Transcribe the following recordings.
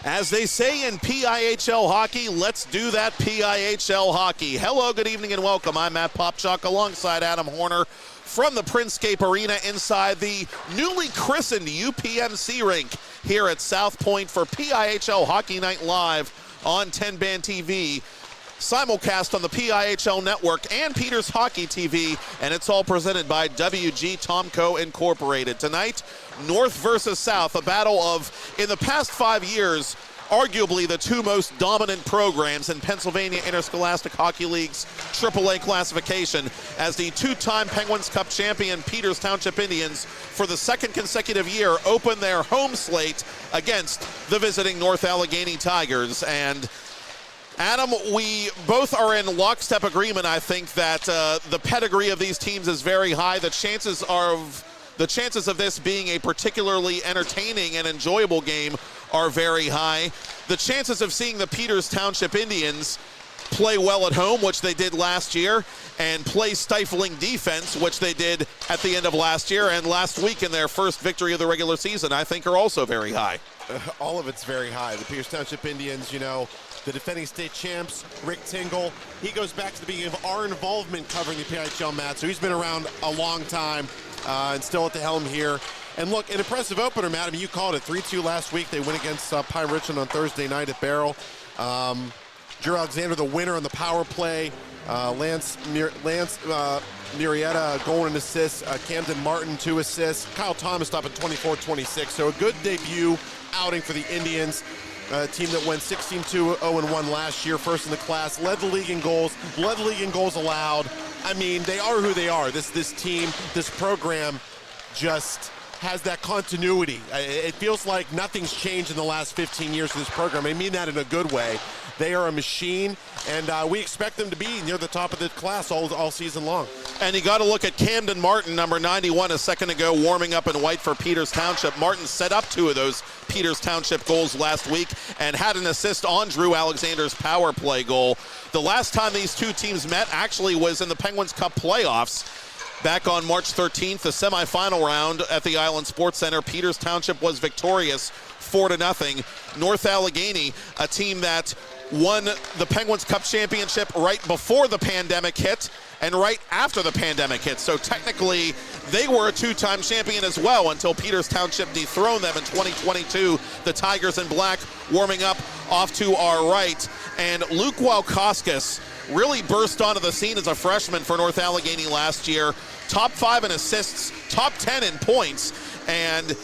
As they say in PIHL hockey, let's do that PIHL hockey. Hello, good evening, and welcome. I'm Matt Popchock alongside Adam Hoerner from the Printscape Arena inside the newly christened UPMC rink here at South Point for PIHL Hockey Night Live on 10-Band TV. Simulcast on the PIHL Network and Peters Hockey TV, and it's all presented by WG Tomco Incorporated. Tonight, North versus South, a battle of, in the past 5 years, arguably the two most dominant programs in Pennsylvania Interscholastic Hockey League's AAA classification, as the two-time Penguins Cup champion Peters Township Indians for the second consecutive year open their home slate against the visiting North Allegheny Tigers. And Adam, we both are in lockstep agreement, I think, that the pedigree of these teams is very high. The chances of this being a particularly entertaining and enjoyable game are very high. The chances of seeing the Peters Township Indians play well at home, which they did last year, and play stifling defense, which they did at the end of last year and last week in their first victory of the regular season, I think are also very high. All of it's very high. The Peters Township Indians, you know, the defending state champs, Rick Tingle, he goes back to the beginning of our involvement covering the PIHL, Matt, so he's been around a long time and still at the helm here. And look, an impressive opener, Matt. I mean, you called it 3-2 last week. They win against PIHL on Thursday night at Barrel. Drew Alexander, the winner on the power play. Lance Murrieta, goal and assist. Camden Martin, 2 assists. Kyle Thomas stopped at 24-26. So a good debut outing for the Indians. A team that went 16-2-0-1 last year, first in the class, led the league in goals, led the league in goals allowed. I mean, they are who they are. This team, this program just has that continuity. It feels like nothing's changed in the last 15 years of this program. I mean that in a good way. They are a machine, and we expect them to be near the top of the class all season long. And you got to look at Camden Martin, number 91, a second ago, warming up in white for Peters Township. Martin set up 2 of those Peters Township goals last week and had an assist on Drew Alexander's power play goal. The last time these two teams met actually was in the Penguins Cup playoffs. Back on March 13th, the semifinal round at the Island Sports Center, Peters Township was victorious 4-0. North Allegheny, a team that won the Penguins Cup championship right before the pandemic hit and right after the pandemic hit. So technically, they were a 2-time champion as well until Peters Township dethroned them in 2022. The Tigers in black warming up off to our right. And Luke Waukauskas really burst onto the scene as a freshman for North Allegheny last year. Top 5 in assists, top 10 in points, and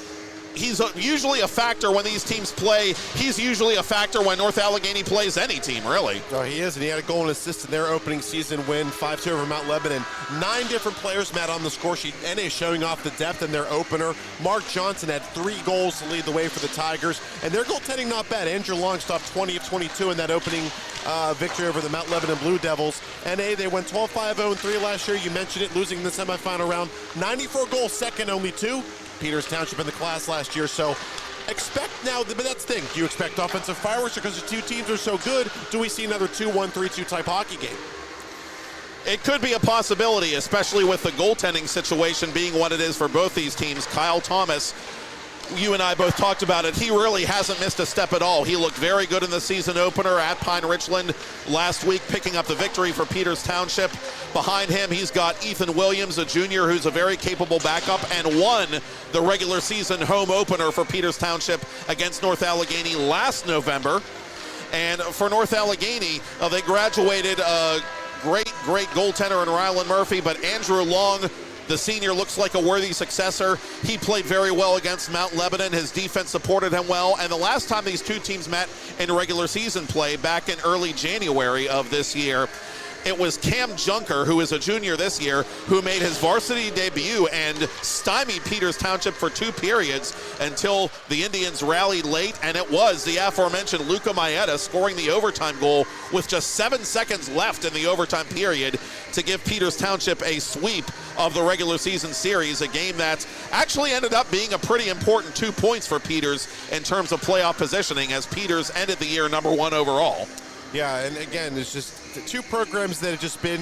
he's usually a factor when these teams play. He's usually a factor when North Allegheny plays any team, really. Oh, he is, and he had a goal and assist in their opening season win, 5-2 over Mount Lebanon. 9 different players, Matt, on the score sheet. NA showing off the depth in their opener. Mark Johnson had 3 goals to lead the way for the Tigers, and their goaltending not bad. Andrew Longstoff, 20 of 22 in that opening victory over the Mount Lebanon Blue Devils. NA, they went 12-5-0-3 last year. You mentioned it, losing in the semifinal round. 94 goals, second only 2. Peters Township in the class last year, so expect now, but that's the thing. Do you expect offensive fireworks because the two teams are so good? Do we see another 2-1, 3-2 type hockey game? It could be a possibility, especially with the goaltending situation being what it is for both these teams. Kyle Thomas, you and I both talked about it. He really hasn't missed a step at all. He looked very good in the season opener at Pine Richland last week, picking up the victory for Peters Township. Behind him, he's got Ethan Williams, a junior who's a very capable backup and won the regular season home opener for Peters Township against North Allegheny last November. And for North Allegheny, they graduated a great goaltender in Rylan Murphy, but Andrew Long, the senior, looks like a worthy successor. He played very well against Mount Lebanon. His defense supported him well. And the last time these two teams met in regular season play, back in early January of this year, it was Cam Junker, who is a junior this year, who made his varsity debut and stymied Peters Township for 2 periods until the Indians rallied late, and it was the aforementioned Luca Maietta scoring the overtime goal with just 7 seconds left in the overtime period to give Peters Township a sweep of the regular season series, a game that actually ended up being a pretty important 2 points for Peters in terms of playoff positioning, as Peters ended the year number 1 overall. Yeah, and again, it's just the 2 programs that have just been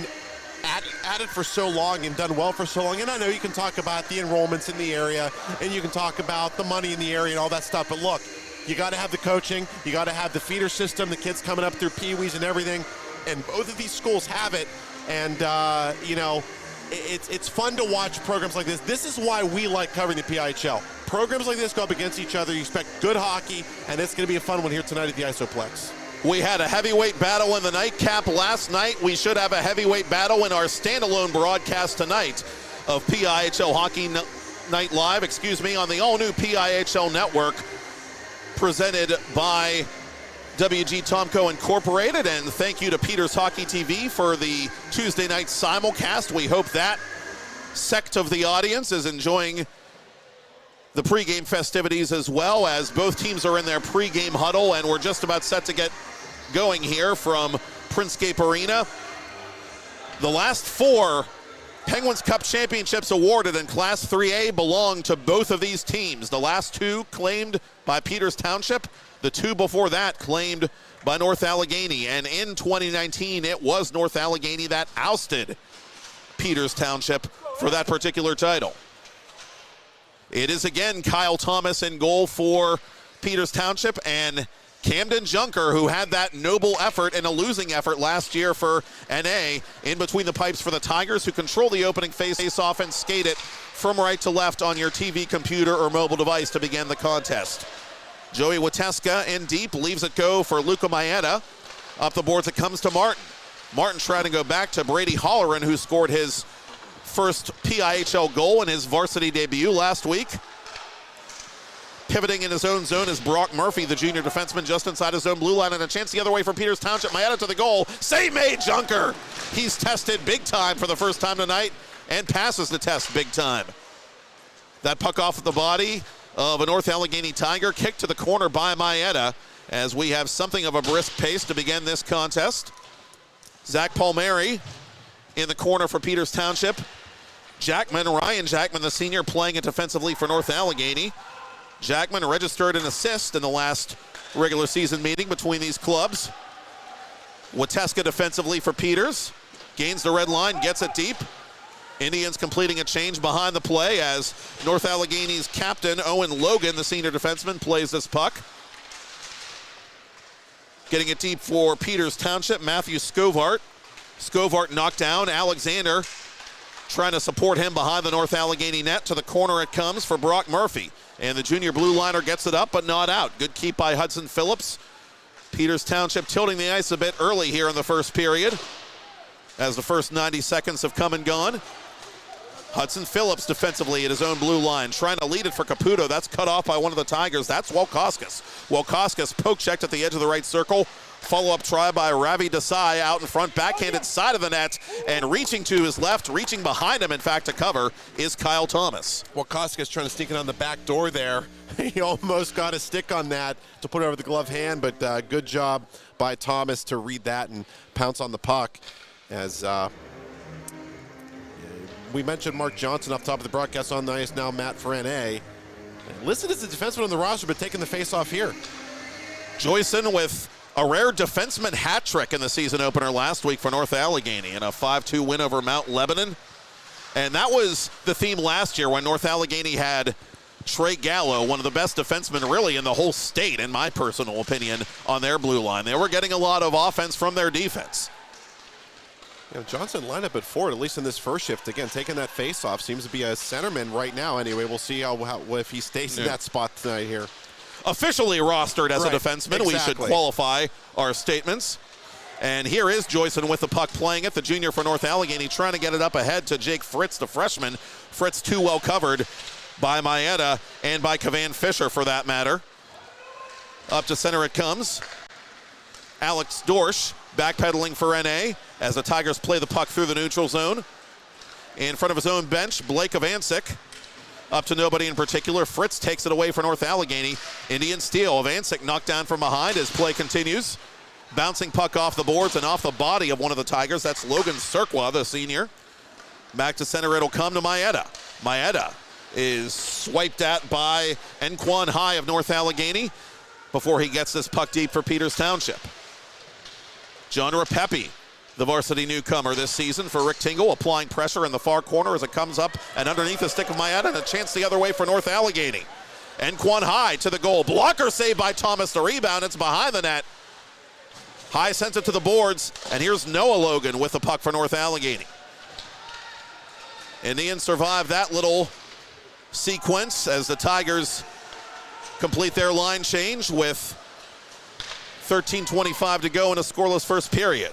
at it for so long and done well for so long. And I know you can talk about the enrollments in the area and you can talk about the money in the area and all that stuff, but look, You got to have the coaching. You got to have the feeder system, the kids coming up through Pee-wees and everything. And both of these schools have it. And, you know, it's fun to watch programs like this. This is why we like covering the PIHL. Programs like this go up against each other. You expect good hockey, and it's going to be a fun one here tonight at the Isoplex. We had a heavyweight battle in the nightcap last night. We should have a heavyweight battle in our standalone broadcast tonight of PIHL Hockey Night Live, on the all-new PIHL Network, presented by WG Tomco Incorporated. And thank you to Peters Hockey TV for the Tuesday night simulcast. We hope that sect of the audience is enjoying the pregame festivities as well, as both teams are in their pregame huddle, and we're just about set to get going here from Printscape Arena. The last 4 Penguins Cup championships awarded in Class 3A belong to both of these teams. The last 2 claimed by Peters Township, the 2 before that claimed by North Allegheny, and in 2019 it was North Allegheny that ousted Peters Township for that particular title. It is again Kyle Thomas in goal for Peters Township, and Camden Junker, who had that noble effort and a losing effort last year for NA, in between the pipes for the Tigers, who control the opening face-off and skate it from right to left on your TV, computer, or mobile device to begin the contest. Joey Wateska in deep, leaves it go for Luca Maeda. Up the boards it comes to Martin. Martin trying to go back to Brady Holleran, who scored his first PIHL goal in his varsity debut last week. Pivoting in his own zone is Brock Murphy, the junior defenseman, just inside his own blue line, and a chance the other way for Peters Township. Maeda to the goal. Save made, Junker. He's tested big time for the first time tonight and passes the test big time. That puck off the body of a North Allegheny Tiger, kicked to the corner by Maeda, as we have something of a brisk pace to begin this contest. Zach Palmieri in the corner for Peters Township. Ryan Jackman, the senior, playing it defensively for North Allegheny. Jackman registered an assist in the last regular season meeting between these clubs. Wateska defensively for Peters. Gains the red line, gets it deep. Indians completing a change behind the play as North Allegheny's captain, Owen Logan, the senior defenseman, plays this puck. Getting it deep for Peters Township, Matthew Scovart. Scovart knocked down. Alexander trying to support him behind the North Allegheny net. To the corner it comes for Brock Murphy. And the junior blue liner gets it up, but not out. Good keep by Hudson Phillips. Peters Township tilting the ice a bit early here in the first period, as the first 90 seconds have come and gone. Hudson Phillips defensively at his own blue line, trying to lead it for Caputo. That's cut off by one of the Tigers. That's Walkoskis. Walkoskis poke checked at the edge of the right circle. Follow-up try by Ravi Desai out in front, backhanded side of the net, and reaching to his left, reaching behind him, in fact, to cover, is Kyle Thomas. Walkoskis trying to sneak it on the back door there. He almost got a stick on that to put over the glove hand, but good job by Thomas to read that and pounce on the puck. As we mentioned Mark Johnson up top of the broadcast on the ice now, Matt for NA. Listed as a defenseman on the roster, but taking the face-off here. Joyson with a rare defenseman hat trick in the season opener last week for North Allegheny in a 5-2 win over Mount Lebanon. And that was the theme last year when North Allegheny had Trey Gallo, one of the best defensemen really in the whole state, in my personal opinion, on their blue line. They were getting a lot of offense from their defense. You know, Johnson lined up at forward, at least in this first shift. Again, taking that face-off, seems to be a centerman right now. Anyway, we'll see if he stays in that spot tonight here. Officially rostered as a defenseman. Exactly. We should qualify our statements. And here is Joyson with the puck playing it, the junior for North Allegheny, trying to get it up ahead to Jake Fritz, the freshman. Fritz too well covered by Maeda and by Kavan Fisher, for that matter. Up to center it comes. Alex Dorsch backpedaling for NA as the Tigers play the puck through the neutral zone. In front of his own bench, Blake Avancic. Up to nobody in particular. Fritz takes it away for North Allegheny. Indian steal. Avancic knocked down from behind as play continues. Bouncing puck off the boards and off the body of one of the Tigers. That's Logan Serqua, the senior. Back to center, it'll come to Maeda. Maeda is swiped at by Nquan High of North Allegheny before he gets this puck deep for Peters Township. John Rapepi, the varsity newcomer this season for Rick Tingle, applying pressure in the far corner as it comes up and underneath the stick of Maeda, and a chance the other way for North Allegheny. Enquan High to the goal. Blocker saved by Thomas. The rebound, it's behind the net. High sends it to the boards, and here's Noah Logan with the puck for North Allegheny. Indians survive that little sequence as the Tigers complete their line change with 13:25 to go in a scoreless first period.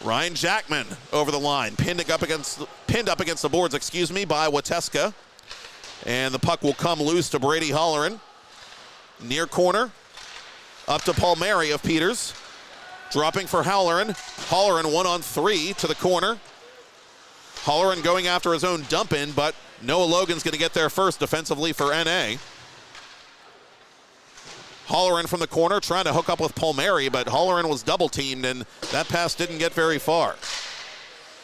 Ryan Jackman over the line, pinned up against the boards, by Wateska. And the puck will come loose to Brady Holleran. Near corner, up to Palmieri of Peters. Dropping for Holleran. Holleran 1-on-3 to the corner. Holleran going after his own dump in, but Noah Logan's going to get there first defensively for NA. Holleran from the corner trying to hook up with Palmieri, but Holleran was double teamed and that pass didn't get very far.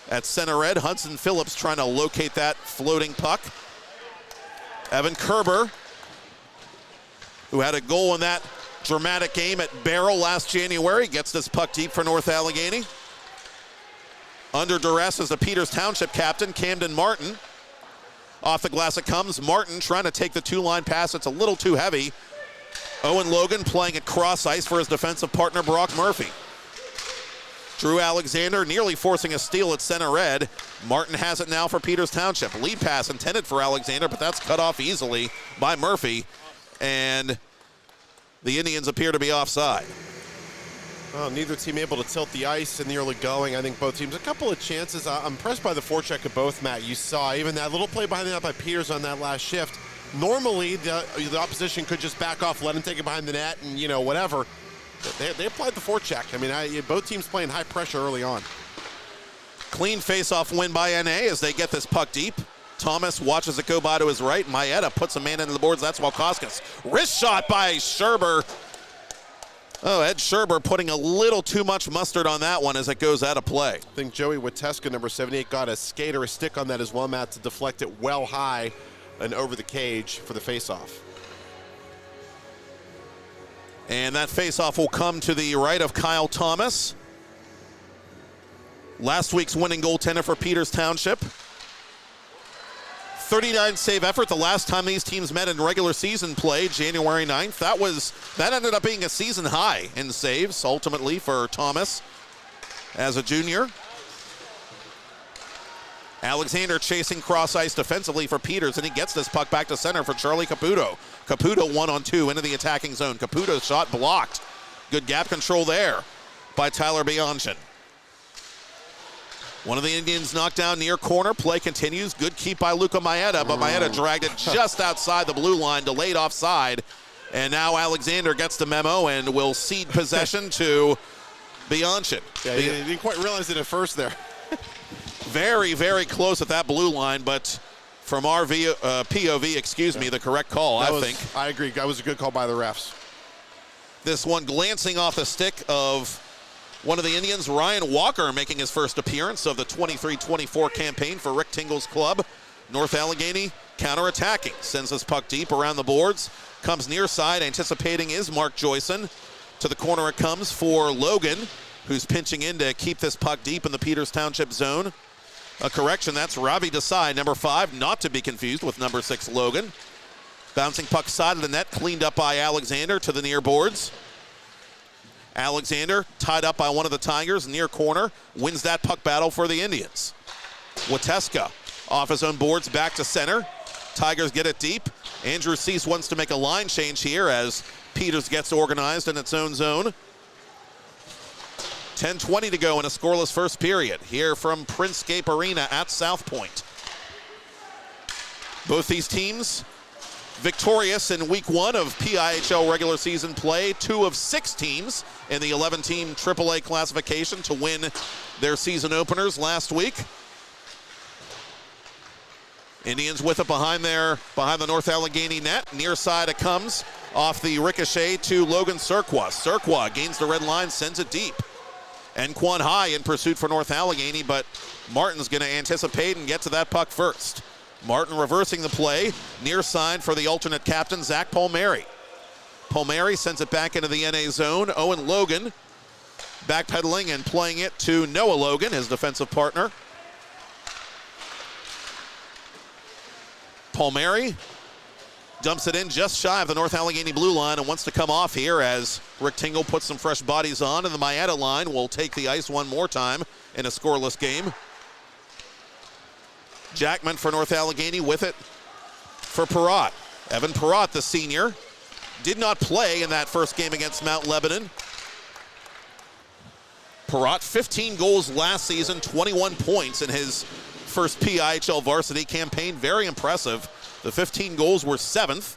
At center red, Hudson Phillips trying to locate that floating puck. Evan Kerber, who had a goal in that dramatic game at Barrow last January, gets this puck deep for North Allegheny. Under duress is the Peters Township captain, Camden Martin. Off the glass it comes. Martin trying to take the two-line pass. It's a little too heavy. Owen Logan playing at cross ice for his defensive partner, Brock Murphy. Drew Alexander nearly forcing a steal at center red. Martin has it now for Peters Township. Lead pass intended for Alexander, but that's cut off easily by Murphy. And the Indians appear to be offside. Well, neither team able to tilt the ice in the early going. I think both teams a couple of chances. I'm impressed by the forecheck of both, Matt. You saw even that little play behind the net by Peters on that last shift. Normally, the opposition could just back off, let him take it behind the net, and whatever. They applied the forecheck. I mean, both teams playing high pressure early on. Clean face-off win by NA as they get this puck deep. Thomas watches it go by to his right. Maeda puts a man into the boards. That's Walkoskis. Wrist shot by Scherber. Oh, Ed Scherber putting a little too much mustard on that one as it goes out of play. I think Joey Wateska, number 78, got a skate or a stick on that as well, Matt, to deflect it well high and over the cage for the face-off. And that face-off will come to the right of Kyle Thomas. Last week's winning goaltender for Peters Township. 39 save effort the last time these teams met in regular season play, January 9th. That ended up being a season high in saves, ultimately, for Thomas as a junior. Alexander chasing cross ice defensively for Peters, and he gets this puck back to center for Charlie Caputo. Caputo 1-on-2 into the attacking zone. Caputo's shot blocked. Good gap control there by Tyler Bianchin. One of the Indians knocked down near corner. Play continues. Good keep by Luca Maeda, but Maeda dragged it just outside the blue line, delayed offside. And now Alexander gets the memo and will cede possession to Bianchin. Yeah, he didn't quite realize it at first there. Very, very close at that blue line, but from our POV, the correct call, I think. I agree. That was a good call by the refs. This one glancing off the stick of one of the Indians, Ryan Walker, making his first appearance of the 23-24 campaign for Rick Tingle's club. North Allegheny counter-attacking. Sends this puck deep around the boards. Comes near side, anticipating is Mark Joyson. To the corner it comes for Logan, who's pinching in to keep this puck deep in the Peters Township zone. A correction, that's Ravi Desai, number 5, not to be confused with number 6, Logan. Bouncing puck side of the net, cleaned up by Alexander to the near boards. Alexander tied up by one of the Tigers, near corner, wins that puck battle for the Indians. Wateska off his own boards, back to center. Tigers get it deep. Andrew Cease wants to make a line change here as Peters gets organized in its own zone. 10:20 to go in a scoreless first period here from Printscape Arena at South Point. Both these teams victorious in week 1 of PIHL regular season play. 2 of 6 teams in the 11-team AAA classification to win their season openers last week. Indians with it behind the North Allegheny net. Near side it comes off the ricochet to Logan Surqua. Surqua gains the red line, sends it deep. Enquan High in pursuit for North Allegheny, but Martin's going to anticipate and get to that puck first. Martin reversing the play. Near side for the alternate captain, Zach Palmieri. Palmieri sends it back into the NA zone. Owen Logan backpedaling and playing it to Noah Logan, his defensive partner. Palmieri Dumps it in just shy of the North Allegheny blue line and wants to come off here as Rick Tingle puts some fresh bodies on, and the Maeda line will take the ice one more time in a scoreless game. Jackman for North Allegheny with it for Perrott. Evan Perrott, the senior, did not play in that first game against Mount Lebanon. Perrott, 15 goals last season, 21 points in his first PIHL varsity campaign. Very impressive. The 15 goals were 7th.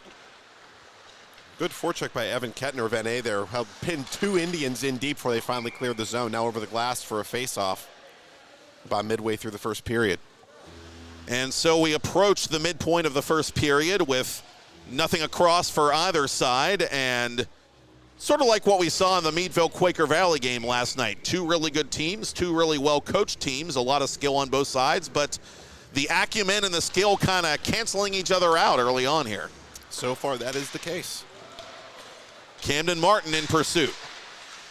Good forecheck by Evan Kettner of NA there. Helped pin 2 Indians in deep before they finally cleared the zone. Now over the glass for a face-off about midway through the first period. And so we approach the midpoint of the first period with nothing across for either side, and sort of like what we saw in the Meadville Quaker Valley game last night. 2 really good teams, 2 really well-coached teams, a lot of skill on both sides, but the acumen and the skill kind of canceling each other out early on here. So far, that is the case. Camden Martin in pursuit.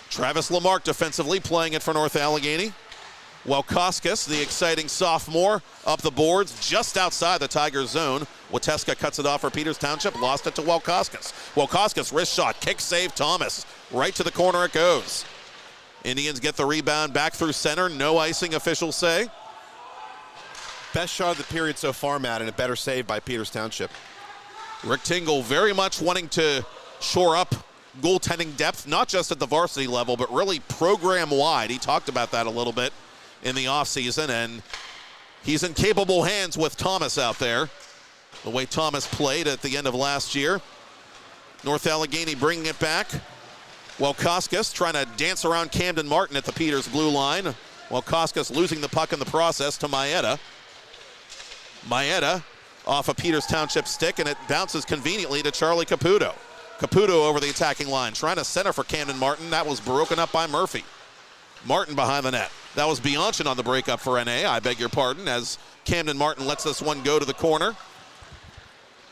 Travis Lamarck defensively playing it for North Allegheny. Welkoskis, the exciting sophomore, up the boards just outside the Tigers zone. Wateska cuts it off for Peters Township, lost it to Welkoskis. Welkoskis, wrist shot, kick save, Thomas. Right to the corner it goes. Indians get the rebound back through center, no icing, officials say. Best shot of the period so far, Matt, and a better save by Peters Township. Rick Tingle very much wanting to shore up goaltending depth, not just at the varsity level, but really program-wide. He talked about that a little bit in the offseason, and he's in capable hands with Thomas out there, the way Thomas played at the end of last year. North Allegheny bringing it back. Welkoskis trying to dance around Camden Martin at the Peters blue line. Welkoskis losing the puck in the process to Maeda. Maeda off a Peters Township stick, and it bounces conveniently to Charlie Caputo. Caputo over the attacking line, trying to center for Camden Martin. That was broken up by Murphy. Martin behind the net. That was Bianchin on the breakup for NA, I beg your pardon, as Camden Martin lets this one go to the corner.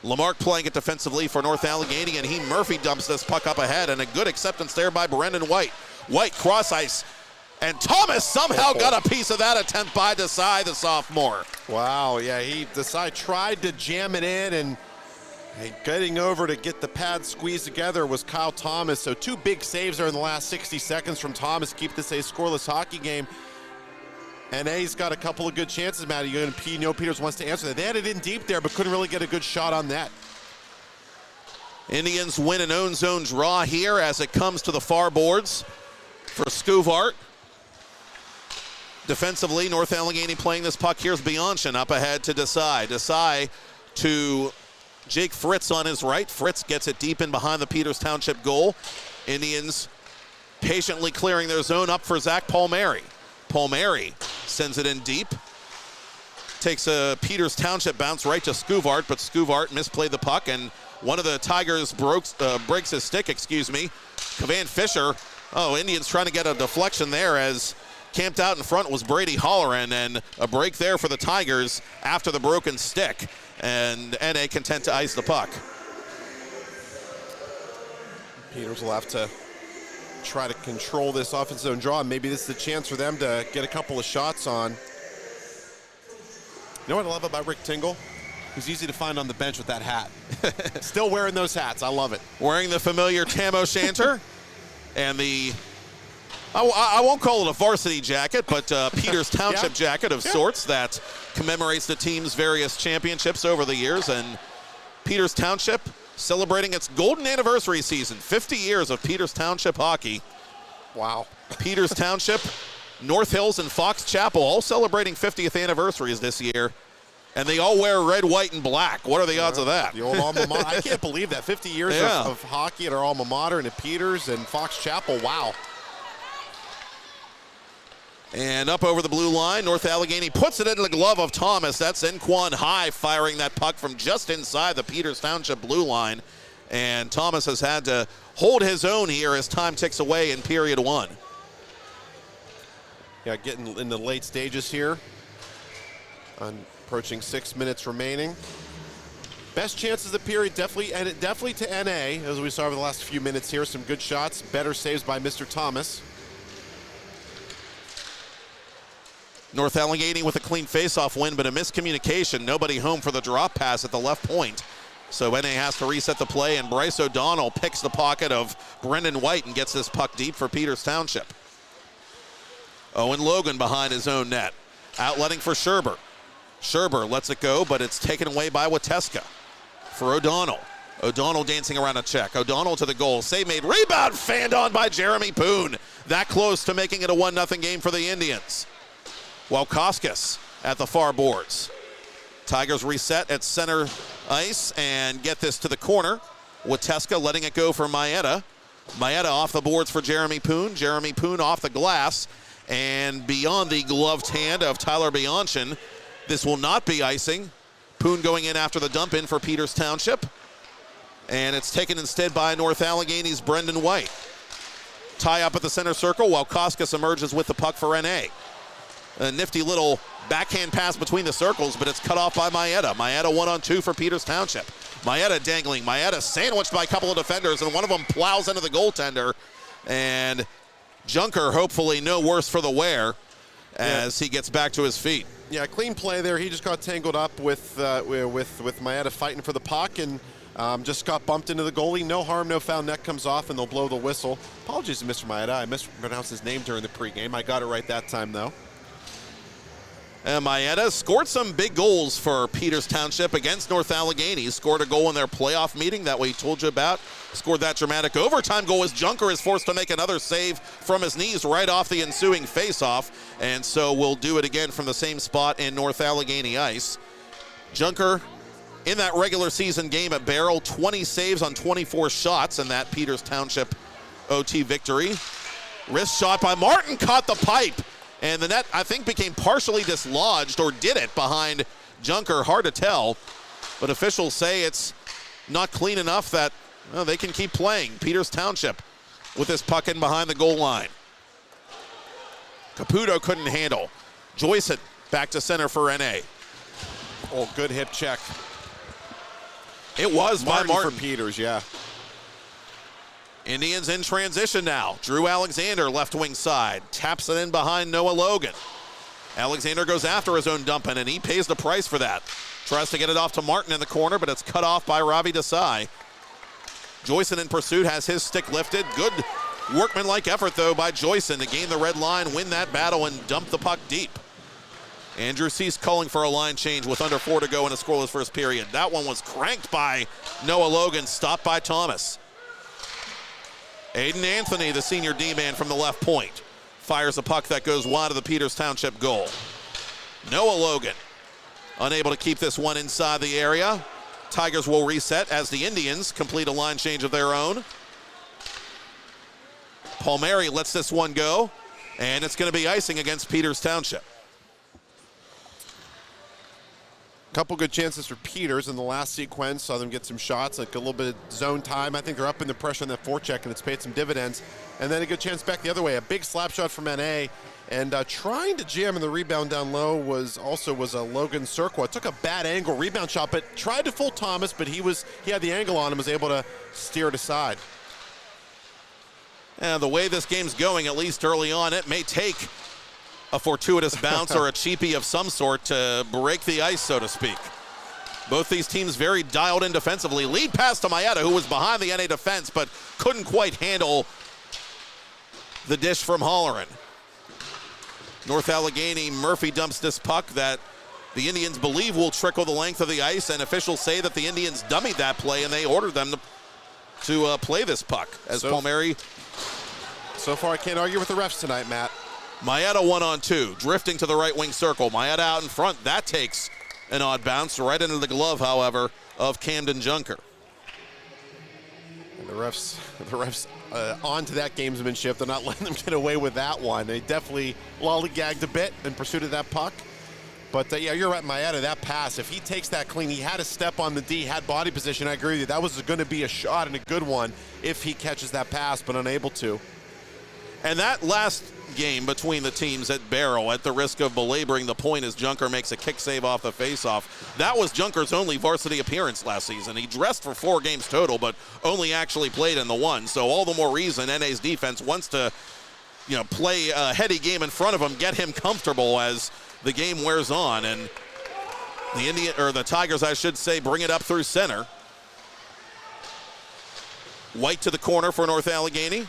Lamarck playing it defensively for North Allegheny, and Murphy dumps this puck up ahead, and a good acceptance there by Brendan White. White cross ice, and Thomas somehow got a piece of that attempt by Desai, the sophomore. Wow, yeah, Desai tried to jam it in, and getting over to get the pad squeezed together was Kyle Thomas. So 2 big saves there in the last 60 seconds from Thomas. Keep this a scoreless hockey game. NA's got a couple of good chances, Matt. You know Peters wants to answer that. They had it in deep there, but couldn't really get a good shot on that. Indians win an own zone draw here as it comes to the far boards for Scuvart. Defensively, North Allegheny playing this puck. Here's Bianchin up ahead to Desai. Desai to Jake Fritz on his right. Fritz gets it deep in behind the Peters Township goal. Indians patiently clearing their zone up for Zach Palmieri. Palmieri sends it in deep. Takes a Peters Township bounce right to Scuvart, but Scuvart misplayed the puck, and one of the Tigers breaks his stick, Kavan Fisher. Indians trying to get a deflection there as camped out in front was Brady Holleran, and a break there for the Tigers after the broken stick. And NA content to ice the puck. Peters will have to try to control this offensive zone draw. Maybe this is the chance for them to get a couple of shots on. You know what I love about Rick Tingle? He's easy to find on the bench with that hat. Still wearing those hats. I love it. Wearing the familiar Tam O'Shanter and the, I won't call it a varsity jacket, but Peters Township jacket of sorts that commemorates the team's various championships over the years. And Peters Township celebrating its golden anniversary season, 50 years of Peters Township hockey. Wow. Peters Township, North Hills, and Fox Chapel all celebrating 50th anniversaries this year. And they all wear red, white, and black. What are the odds of that? The old alma mater. I can't believe that. 50 years of hockey at our alma mater and at Peters and Fox Chapel. Wow. And up over the blue line, North Allegheny puts it into the glove of Thomas. That's Enquan High firing that puck from just inside the Peters Township blue line. And Thomas has had to hold his own here as time ticks away in period 1. Yeah, getting in the late stages here. Approaching 6 minutes remaining. Best chances of the period, definitely to NA, as we saw over the last few minutes here. Some good shots, better saves by Mr. Thomas. North Allegheny with a clean face-off win, but a miscommunication. Nobody home for the drop pass at the left point. So NA has to reset the play, and Bryce O'Donnell picks the pocket of Brendan White and gets this puck deep for Peters Township. Owen Logan behind his own net. Outletting for Scherber. Scherber lets it go, but it's taken away by Wateska. For O'Donnell. O'Donnell dancing around a check. O'Donnell to the goal. Save made. Rebound fanned on by Jeremy Poon. That close to making it a 1-0 game for the Indians. Waukauskas at the far boards. Tigers reset at center ice and get this to the corner. Wateska letting it go for Maeda. Maeda off the boards for Jeremy Poon. Jeremy Poon off the glass. And beyond the gloved hand of Tyler Bianchin, this will not be icing. Poon going in after the dump in for Peters Township. And it's taken instead by North Allegheny's Brendan White. Tie up at the center circle while Koskas emerges with the puck for NA. A nifty little backhand pass between the circles, but it's cut off by Maeda. Maeda 1-on-2 for Peters Township. Maeda dangling. Maeda sandwiched by a couple of defenders, and one of them plows into the goaltender. And Junker hopefully no worse for the wear as he gets back to his feet. Yeah, clean play there. He just got tangled up with Maeda fighting for the puck and just got bumped into the goalie. No harm, no foul. Net comes off, and they'll blow the whistle. Apologies to Mr. Maeda. I mispronounced his name during the pregame. I got it right that time, though. And Maeda scored some big goals for Peters Township against North Allegheny. Scored a goal in their playoff meeting that we told you about. Scored that dramatic overtime goal as Junker is forced to make another save from his knees right off the ensuing faceoff. And so we'll do it again from the same spot in North Allegheny ice. Junker in that regular season game at Barrel, 20 saves on 24 shots in that Peters Township OT victory. Wrist shot by Martin, caught the pipe. And the net, I think, became partially dislodged, or did it, behind Junker. Hard to tell. But officials say it's not clean enough that they can keep playing. Peters Township with this puck in behind the goal line. Caputo couldn't handle. Joyson back to center for NA. Oh, good hip check. It was by Martin. For Peters, yeah. Indians in transition now. Drew Alexander, left wing side. Taps it in behind Noah Logan. Alexander goes after his own dump in, and he pays the price for that. Tries to get it off to Martin in the corner, but it's cut off by Ravi Desai. Joyson in pursuit has his stick lifted. Good workmanlike effort, though, by Joyson to gain the red line, win that battle, and dump the puck deep. Andrew Cease calling for a line change with under 4 to go in a scoreless first period. That one was cranked by Noah Logan, stopped by Thomas. Aiden Anthony, the senior D-man from the left point, fires a puck that goes wide of the Peters Township goal. Noah Logan unable to keep this one inside the area. Tigers will reset as the Indians complete a line change of their own. Palmieri lets this one go, and it's going to be icing against Peters Township. Couple good chances for Peters in the last sequence. Saw them get some shots, like a little bit of zone time. I think they're up in the pressure on that forecheck, and it's paid some dividends. And then a good chance back the other way. A big slap shot from NA, and trying to jam in the rebound down low was a Logan Surqua. Took a bad angle rebound shot, but tried to fool Thomas, but he had the angle on him, was able to steer it aside. And the way this game's going, at least early on, it may take a fortuitous bounce or a cheapie of some sort to break the ice, so to speak. Both these teams very dialed in defensively. Lead pass to Maeda, who was behind the NA defense, but couldn't quite handle the dish from Holleran. North Allegheny, Murphy dumps this puck that the Indians believe will trickle the length of the ice, and officials say that the Indians dummied that play, and they ordered them to play this puck. As Palmieri. So far, I can't argue with the refs tonight, Matt. Maeda 1-on-2, drifting to the right wing circle. Maeda out in front. That takes an odd bounce right into the glove, however, of Camden Junker. And the refs on to that gamesmanship. They're not letting them get away with that one. They definitely lollygagged a bit in pursuit of that puck. But yeah, you're right, Maeda, that pass, if he takes that clean, he had a step on the D, had body position. I agree with you. That was going to be a shot and a good one if he catches that pass, but unable to. And that last game between the teams at Barrow, at the risk of belaboring the point as Junker makes a kick save off the faceoff, that was Junker's only varsity appearance last season. He dressed for 4 games total, but only actually played in the one. So all the more reason NA's defense wants to, play a heady game in front of him, get him comfortable as the game wears on. And the Tigers, I should say, bring it up through center. White to the corner for North Allegheny.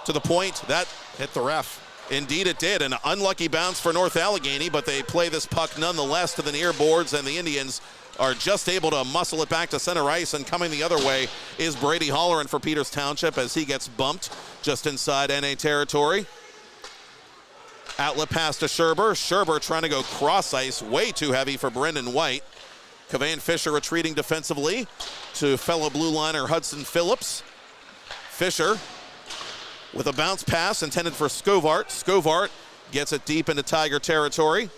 To the point, that hit the ref. Indeed it did. An unlucky bounce for North Allegheny, but they play this puck nonetheless to the near boards, and the Indians are just able to muscle it back to center ice, and coming the other way is Brady Holleran for Peters Township as he gets bumped just inside NA territory. Outlet pass to Scherber. Scherber trying to go cross ice, way too heavy for Brendan White. Cavan Fisher retreating defensively to fellow blue liner Hudson Phillips. Fisher with a bounce pass intended for Scovart. Scovart gets it deep into Tiger territory.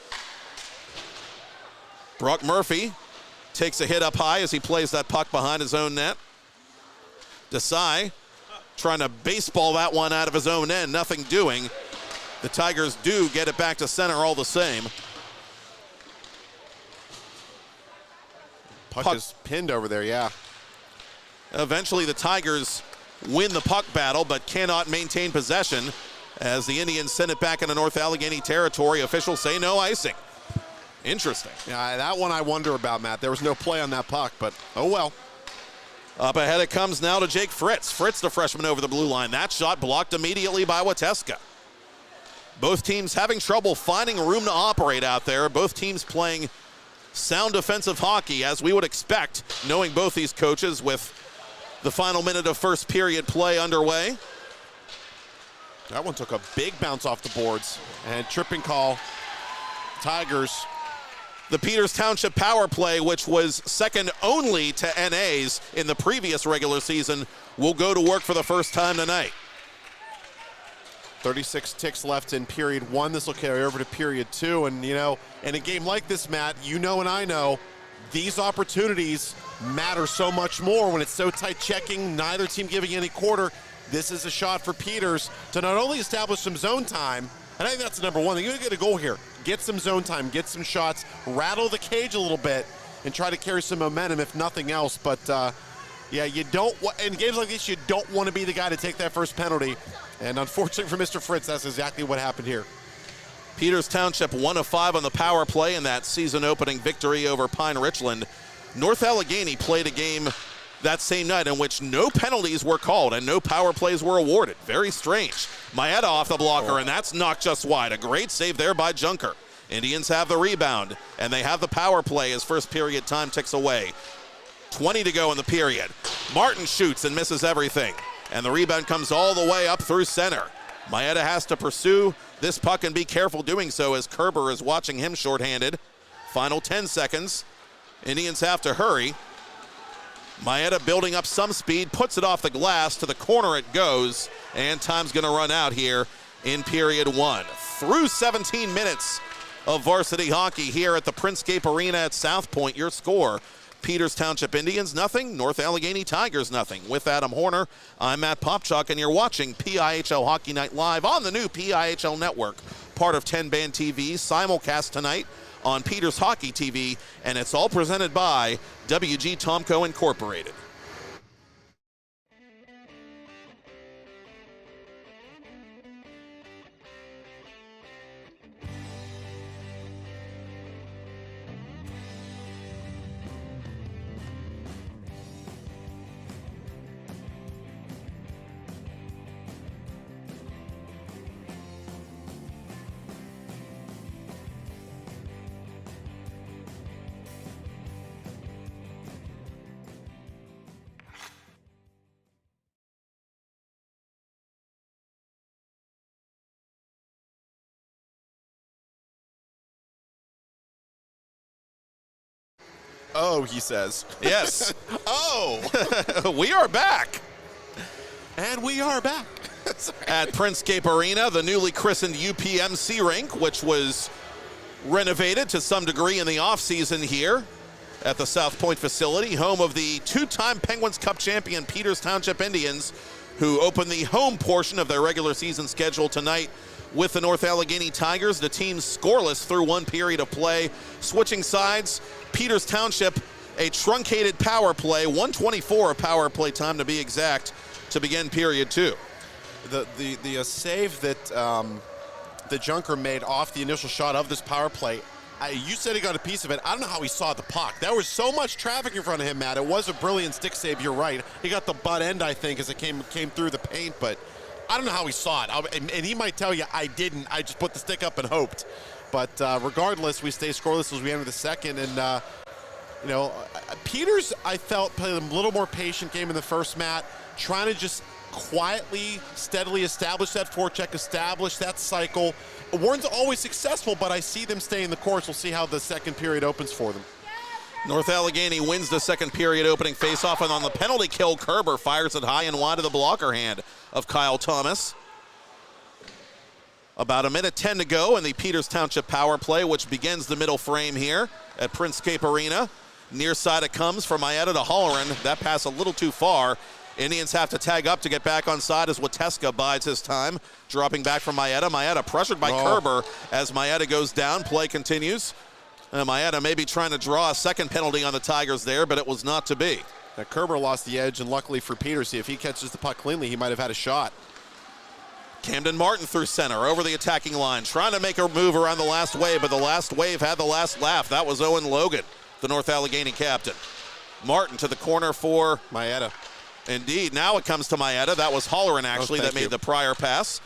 Brock Murphy takes a hit up high as he plays that puck behind his own net. Desai trying to baseball that one out of his own end, nothing doing. The Tigers do get it back to center all the same. Puck is pinned over there, yeah. Eventually the Tigers win the puck battle but cannot maintain possession as the Indians send it back into North Allegheny territory. Officials say no icing. Interesting. Yeah, that one I wonder about, Matt. There was no play on that puck, but oh well. Up ahead it comes now to Jake Fritz. Fritz, the freshman, over the blue line. That shot blocked immediately by Wateska. Both teams having trouble finding room to operate out there. Both teams playing sound defensive hockey, as we would expect, knowing both these coaches, with the final minute of first period play underway. That one took a big bounce off the boards, and tripping call. Tigers. The Peters Township power play, which was second only to NA's in the previous regular season, will go to work for the first time tonight. 36 ticks left in period one. This will carry over to period two. And, you know, in a game like this, Matt, you know and I know, these opportunities matter so much more when it's so tight checking, neither team giving any quarter. This is a shot for Peters to not only establish some zone time, and I think that's the number one thing. You're going to get a goal here. Get some zone time, get some shots, rattle the cage a little bit, and try to carry some momentum, if nothing else. But, yeah, you don't, in games like this, you don't want to be the guy to take that first penalty. And unfortunately for Mr. Fritz, that's exactly what happened here. Peters Township 1 of 5 on the power play in that season-opening victory over Pine Richland. North Allegheny played a game that same night in which no penalties were called and no power plays were awarded. Very strange. Maeda off the blocker, and that's knocked just wide. A great save there by Junker. Indians have the rebound, and they have the power play as first period time ticks away. 20 to go in the period. Martin shoots and misses everything, and the rebound comes all the way up through center. Maeda has to pursue this puck and be careful doing so as Kerber is watching him shorthanded. Final 10 seconds. Indians have to hurry. Maeda building up some speed, puts it off the glass, to the corner it goes, and time's going to run out here in period one. Through 17 minutes of varsity hockey here at the Printscape Arena at South Point. Your score: Peters Township Indians nothing, North Allegheny Tigers nothing. With Adam Hoerner, I'm Matt Popchock, and you're watching PIHL Hockey Night Live on the new PIHL Network, part of 10 Band TV, simulcast tonight on Peters Hockey TV, and it's all presented by WG Tomco Incorporated. Oh, he says. Yes. Oh. We are back. And we are back. At Printscape Arena, the newly christened UPMC rink, which was renovated to some degree in the offseason here at the South Point facility, home of the two-time Penguins Cup champion Peters Township Indians, who open the home portion of their regular season schedule tonight with the North Allegheny Tigers. The team's scoreless through one period of play. Switching sides, Peters Township, a truncated power play, 1:24 power play time to be exact, to begin period two. The save that the Junker made off the initial shot of this power play You said he got a piece of it. I don't know how he saw the puck. There was so much traffic in front of him, Matt. It was a brilliant stick save, you're right. He got the butt end, I think, as it came through the paint, but I don't know how he saw it. And he might tell you, I didn't. I just put the stick up and hoped. But regardless, we stay scoreless as we enter the second. And, Peters, I felt, played a little more patient game in the first, Matt, trying to just quietly, steadily establish that forecheck, establish that cycle. Weren't always successful, but I see them stay in the course. We'll see how the second period opens for them. North Allegheny wins the second period opening faceoff, and on the penalty kill, Kerber fires it high and wide of the blocker hand of Kyle Thomas. About 1:10 to go in the Peters Township power play, which begins the middle frame here at Printscape Arena. Near side it comes from Maeda to Hoerner. That pass a little too far. Indians have to tag up to get back on side as Wateska bides his time. Dropping back from Maeda. Maeda pressured by Kerber as Maeda goes down. Play continues. Maeda may be trying to draw a second penalty on the Tigers there, but it was not to be. Now, Kerber lost the edge, and luckily for Peters, if he catches the puck cleanly, he might have had a shot. Camden Martin through center, over the attacking line, trying to make a move around the last wave, but the last wave had the last laugh. That was Owen Logan, the North Allegheny captain. Martin to the corner for Maeda. Indeed, now it comes to Maeda. That was Hoerner, actually, that made the prior pass.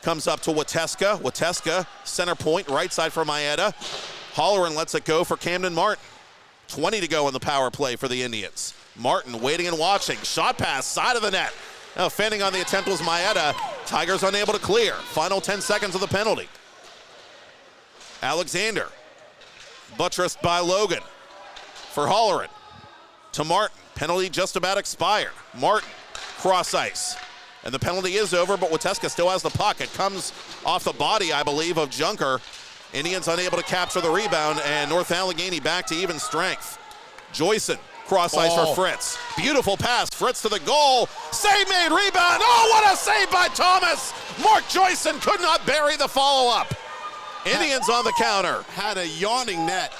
Comes up to Wateska. Wateska, center point, right side for Maeda. Hoerner lets it go for Camden Martin. 20 to go in the power play for the Indians. Martin waiting and watching. Shot pass, side of the net. Now fending on the attempt was Maeda. Tigers unable to clear. Final 10 seconds of the penalty. Alexander, buttressed by Logan for Hoerner. To Martin. Penalty just about expired. Martin, cross ice. And the penalty is over, but Wateska still has the puck. It comes off the body, I believe, of Junker. Indians unable to capture the rebound, and North Allegheny back to even strength. Joyson, cross ice for Fritz. Beautiful pass, Fritz to the goal. Save made, rebound. Oh, what a save by Thomas! Mark Joyson could not bury the follow-up. Indians on the counter. Had a yawning net.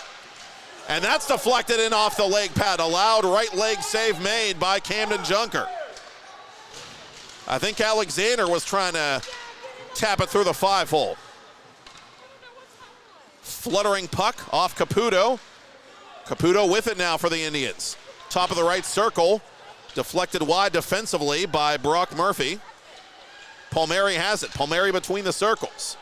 And that's deflected in off the leg pad. A loud right leg save made by Camden Junker. I think Alexander was trying to tap it through the 5-hole. Fluttering puck off Caputo. Caputo with it now for the Indians. Top of the right circle. Deflected wide defensively by Brock Murphy. Palmieri has it. Palmieri between the circles.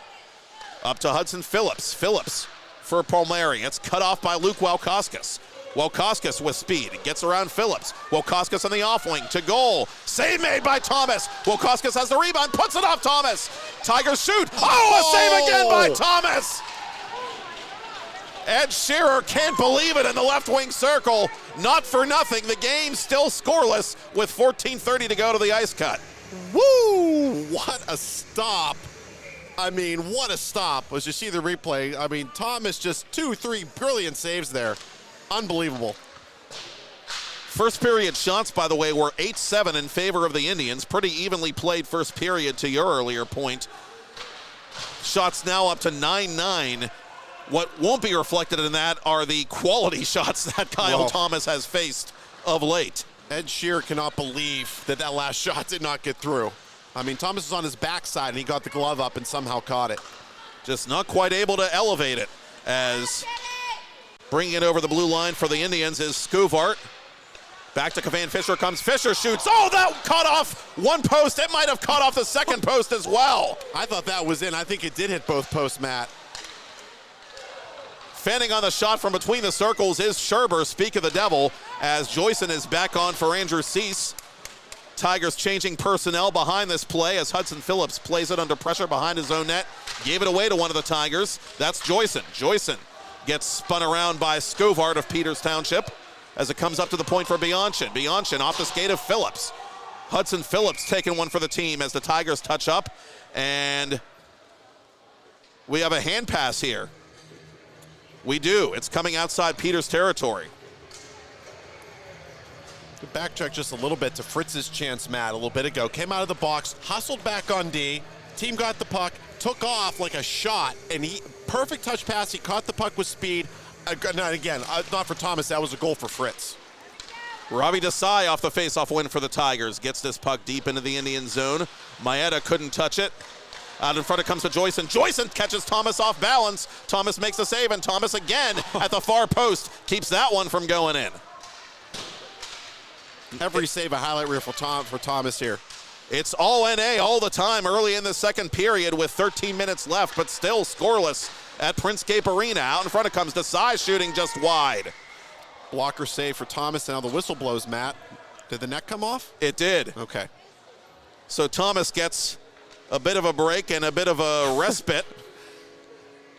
Up to Hudson Phillips. Phillips for Palmieri. It's cut off by Luke Walkoskis. Walkoskis with speed. Gets around Phillips. Walkoskis on the off wing to goal. Save made by Thomas. Walkoskis has the rebound. Puts it off Thomas. Tigers shoot. Oh, a save again by Thomas. Ed Shearer can't believe it in the left wing circle. Not for nothing. The game still scoreless with 14:30 to go to the ice cut. Woo! What a stop. I mean, what a stop. As you see the replay, I mean, Thomas just 2-3 brilliant saves there. Unbelievable. First period shots, by the way, were 8-7 in favor of the Indians. Pretty evenly played first period to your earlier point. Shots now up to 9-9. What won't be reflected in that are the quality shots that Kyle Thomas has faced of late. Ed Shearer cannot believe that last shot did not get through. I mean, Thomas was on his backside, and he got the glove up and somehow caught it. Just not quite able to elevate it, as bringing it over the blue line for the Indians is Scuvart. Back to Cavan Fisher comes. Fisher shoots. Oh, that caught off one post. It might have caught off the second post as well. I thought that was in. I think it did hit both posts, Matt. Fanning on the shot from between the circles is Scherber, speak of the devil, as Joyson is back on for Andrew Cease. Tigers changing personnel behind this play as Hudson Phillips plays it under pressure behind his own net. Gave it away to one of the Tigers. That's Joyson. Joyson gets spun around by Scovart of Peters Township as it comes up to the point for Bianchin. Bianchin off the skate of Phillips. Hudson Phillips taking one for the team as the Tigers touch up. And we have a hand pass here. We do. It's coming outside Peters territory. Backtrack just a little bit to Fritz's chance, Matt, a little bit ago. Came out of the box, hustled back on D. Team got the puck, took off like a shot, and perfect touch pass. He caught the puck with speed. Again, not for Thomas. That was a goal for Fritz. Robbie Desai off the faceoff win for the Tigers. Gets this puck deep into the Indian zone. Maeda couldn't touch it. Out in front it comes to Joyson. Joyson catches Thomas off balance. Thomas makes the save, and Thomas again at the far post keeps that one from going in. Every save a highlight reel for Thomas here. It's all NA all the time early in the second period with 13 minutes left, but still scoreless at Printscape Arena. Out in front it comes to Desai shooting just wide. Blocker save for Thomas, and now the whistle blows, Matt. Did the net come off? It did. Okay. So Thomas gets a bit of a break and a bit of a respite.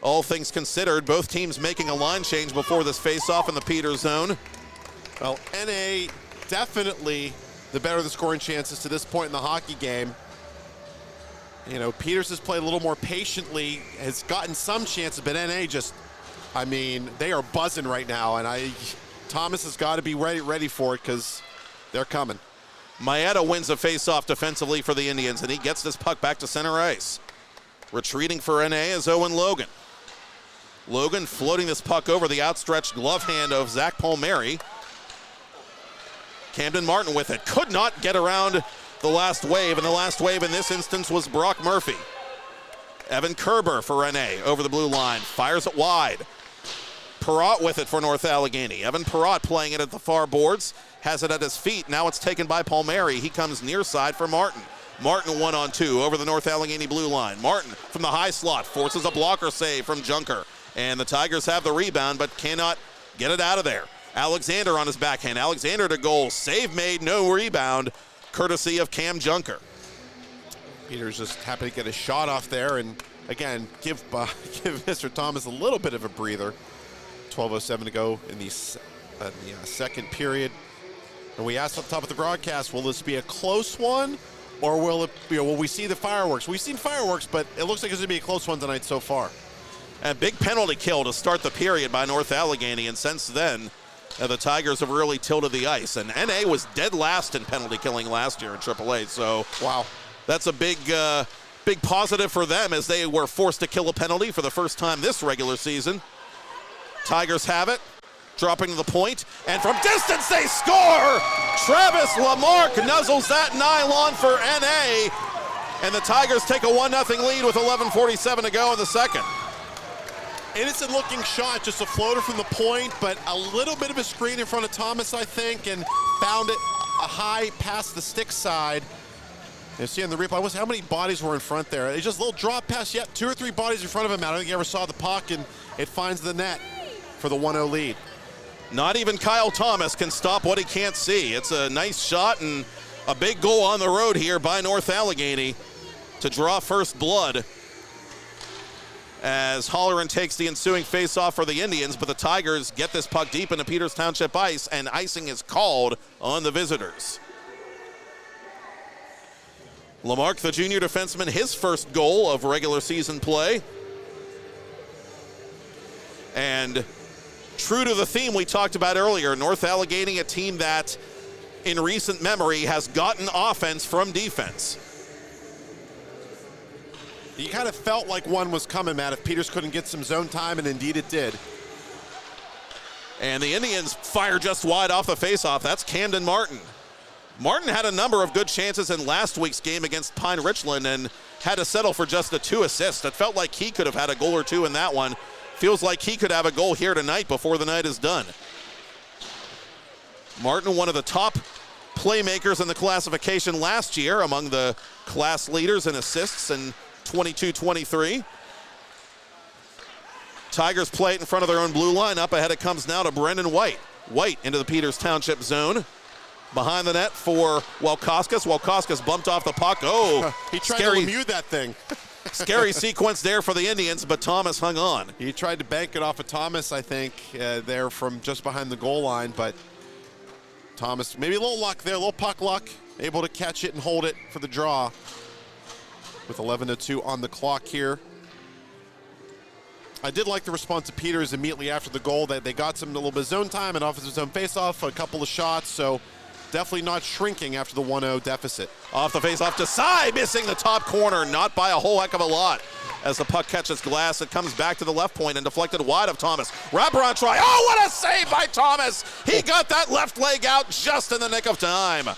All things considered, both teams making a line change before this face-off in the Peters zone. Well, NA definitely the better the scoring chances to this point in the hockey game. You know, Peters has played a little more patiently, has gotten some chances, but NA just, I mean, they are buzzing right now, and Thomas has got to be ready for it because they're coming. Maeda wins a face-off defensively for the Indians, and he gets this puck back to center ice. Retreating for NA is Owen Logan. Logan floating this puck over the outstretched glove hand of Zach Palmieri. Camden Martin with it. Could not get around the last wave, and the last wave in this instance was Brock Murphy. Evan Kerber for NA over the blue line. Fires it wide. Perrott with it for North Allegheny. Evan Perrott playing it at the far boards. Has it at his feet. Now it's taken by Palmieri. He comes near side for Martin. Martin 1-on-2 over the North Allegheny blue line. Martin from the high slot forces a blocker save from Junker. And the Tigers have the rebound but cannot get it out of there. Alexander on his backhand. Alexander to goal. Save made, no rebound, courtesy of Cam Junker. Peters just happy to get a shot off there, and again, give Mr. Thomas a little bit of a breather. 12:07 to go in the second period. And we asked at the top of the broadcast, will this be a close one, or will we see the fireworks? We've seen fireworks, but it looks like it's going to be a close one tonight so far. And big penalty kill to start the period by North Allegheny, and since then, the Tigers have really tilted the ice. And NA was dead last in penalty killing last year in AAA, so wow, that's a big positive for them as they were forced to kill a penalty for the first time this regular season. Tigers have it, dropping to the point, and from distance they score! Travis Lamarck nuzzles that nylon for NA, and the Tigers take a 1-0 lead with 11:47 to go in the second. Innocent looking shot, just a floater from the point, but a little bit of a screen in front of Thomas, I think, and found it a high past the stick side. You see on the replay, how many bodies were in front there? It's just a little drop pass, yet 2 or 3 bodies in front of him. I don't think he ever saw the puck, and it finds the net for the 1-0 lead. Not even Kyle Thomas can stop what he can't see. It's a nice shot and a big goal on the road here by North Allegheny to draw first blood, as Halloran takes the ensuing face-off for the Indians, but the Tigers get this puck deep into Peters Township ice, and icing is called on the visitors. Lamarck, the junior defenseman, his first goal of regular season play. And true to the theme we talked about earlier, North Allegheny, a team that in recent memory has gotten offense from defense. You kind of felt like one was coming, Matt, if Peters couldn't get some zone time, and indeed it did. And the Indians fire just wide off the faceoff. That's Camden Martin. Martin had a number of good chances in last week's game against Pine Richland and had to settle for just the 2 assists. It felt like he could have had a goal or 2 in that one. Feels like he could have a goal here tonight before the night is done. Martin, one of the top playmakers in the classification last year, among the class leaders in assists and 22-23. Tigers play it in front of their own blue line. Up ahead it comes now to Brendan White. White into the Peters Township zone. Behind the net for Walkoskis. Walkoskis bumped off the puck. Oh, he tried to mute that thing. Scary sequence there for the Indians, but Thomas hung on. He tried to bank it off of Thomas, I think, there from just behind the goal line, but Thomas, maybe a little luck there, a little puck luck, able to catch it and hold it for the draw. With 11:02 on the clock here. I did like the response of Peters immediately after the goal, that they got some a little bit of zone time and offensive zone faceoff, a couple of shots, so definitely not shrinking after the 1-0 deficit. Off the faceoff to Desai, missing the top corner, not by a whole heck of a lot. As the puck catches glass, it comes back to the left point and deflected wide of Thomas. Wraparound try. Oh, what a save by Thomas! He got that left leg out just in the nick of time.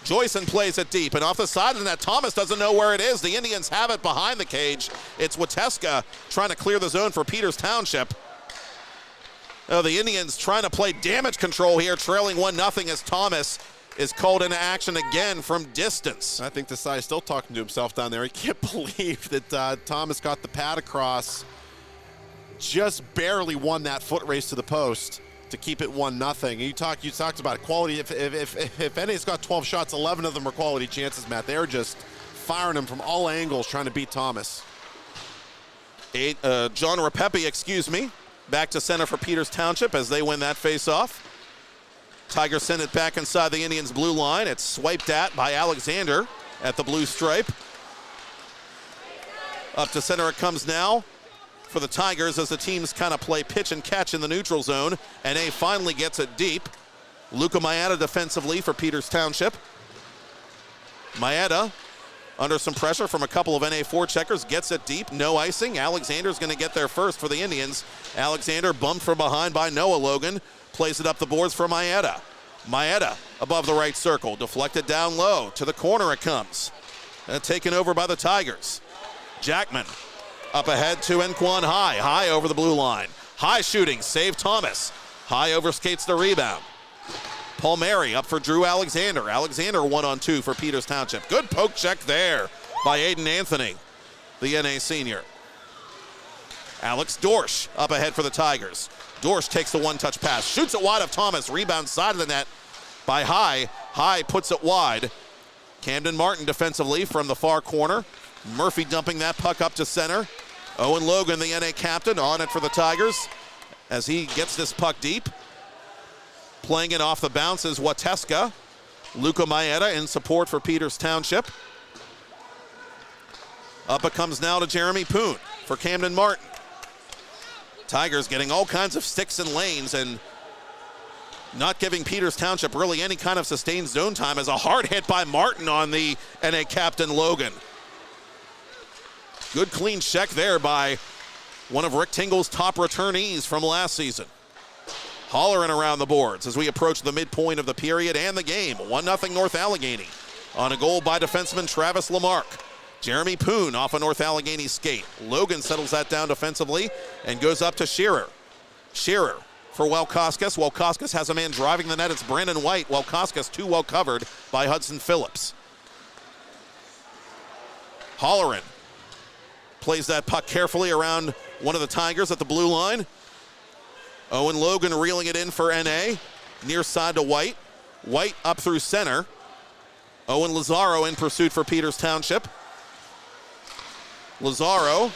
Joyson plays it deep, and off the side of the net, Thomas doesn't know where it is. The Indians have it behind the cage. It's Wateska trying to clear the zone for Peters Township. Oh, the Indians trying to play damage control here, trailing 1-0 as Thomas is called into action again from distance. I think Desai is still talking to himself down there. He can't believe that Thomas got the pad across. Just barely won that foot race to the post to keep it 1-0. You talked about quality. If NA's got 12 shots, 11 of them are quality chances, Matt. They're just firing them from all angles, trying to beat Thomas. John Rapepi, back to center for Peters Township as they win that face-off. Tigers send it back inside the Indians' blue line. It's swiped at by Alexander at the blue stripe. Up to center it comes now for the Tigers as the teams kind of play pitch and catch in the neutral zone. NA finally gets it deep. Luca Maeda defensively for Peters Township. Maeda under some pressure from a couple of NA forecheckers, gets it deep, no icing. Alexander's going to get there first for the Indians. Alexander bumped from behind by Noah Logan, plays it up the boards for Maeda. Maeda above the right circle, deflected down low. To the corner it comes. Taken over by the Tigers. Jackman up ahead to Nquan High. High over the blue line. High shooting, save Thomas. High overskates the rebound. Palmieri up for Drew Alexander. Alexander 1-on-2 for Peters Township. Good poke check there by Aiden Anthony, the NA senior. Alex Dorsch up ahead for the Tigers. Dorsch takes the one-touch pass, shoots it wide of Thomas. Rebound side of the net by High. High puts it wide. Camden Martin defensively from the far corner. Murphy dumping that puck up to center. Owen Logan, the NA captain, on it for the Tigers as he gets this puck deep. Playing it off the bounce is Wateska. Luca Maeda in support for Peters Township. Up it comes now to Jeremy Poon for Camden Martin. Tigers getting all kinds of sticks and lanes and not giving Peters Township really any kind of sustained zone time as a hard hit by Martin on the NA captain Logan. Good clean check there by one of Rick Tingle's top returnees from last season. Hollering around the boards as we approach the midpoint of the period and the game. 1-0 North Allegheny on a goal by defenseman Travis Lamarck. Jeremy Poon off a North Allegheny skate. Logan settles that down defensively and goes up to Shearer. Shearer for Welkoskas. Welkoskas has a man driving the net. It's Brandon White. Welkoskas too well covered by Hudson Phillips. Holleran plays that puck carefully around one of the Tigers at the blue line. Owen Logan reeling it in for NA. Near side to White. White up through center. Owen Lazaro in pursuit for Peters Township. Lazaro,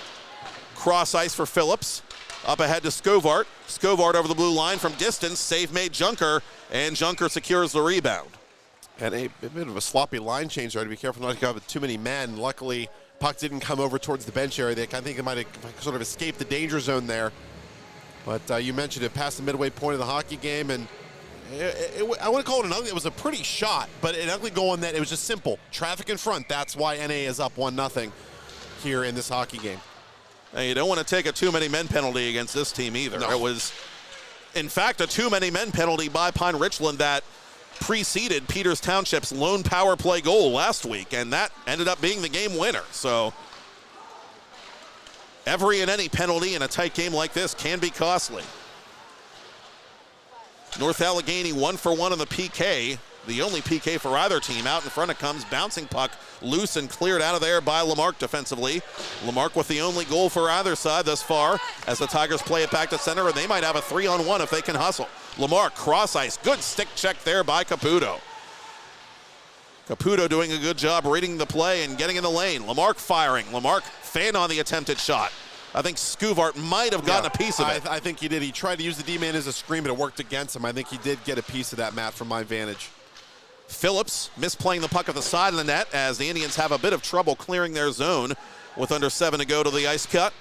cross ice for Phillips. Up ahead to Scovart. Scovart over the blue line from distance. Save made Junker, and Junker secures the rebound. And a bit of a sloppy line change there to be careful not to have too many men. Luckily, puck didn't come over towards the bench area. I think they might have sort of escaped the danger zone there. But you mentioned it past the midway point of the hockey game, and I want to call it an ugly. It was a pretty shot, but an ugly goal in that it was just simple. Traffic in front. That's why NA is up 1-0 here in this hockey game. Now, you don't want to take a too many men penalty against this team either. No. It was, in fact, a too many men penalty by Pine Richland that preceded Peters Township's lone power play goal last week, and that ended up being the game winner. So every and any penalty in a tight game like this can be costly. North Allegheny 1 for 1 on the PK. The only PK for either team. Out in front it comes, bouncing puck, loose and cleared out of there by Lamarck defensively. Lamarck with the only goal for either side thus far as the Tigers play it back to center, and they might have a 3-on-1 if they can hustle. Lamarck cross ice, good stick check there by Caputo. Caputo doing a good job reading the play and getting in the lane. Lamarck firing. Lamarck fan on the attempted shot. I think Scuvart might have gotten a piece of it. I think he did. He tried to use the D-man as a screen, but it worked against him. I think he did get a piece of that, Matt, from my vantage. Phillips misplaying the puck at the side of the net as the Indians have a bit of trouble clearing their zone with under 7 to go to the ice cut.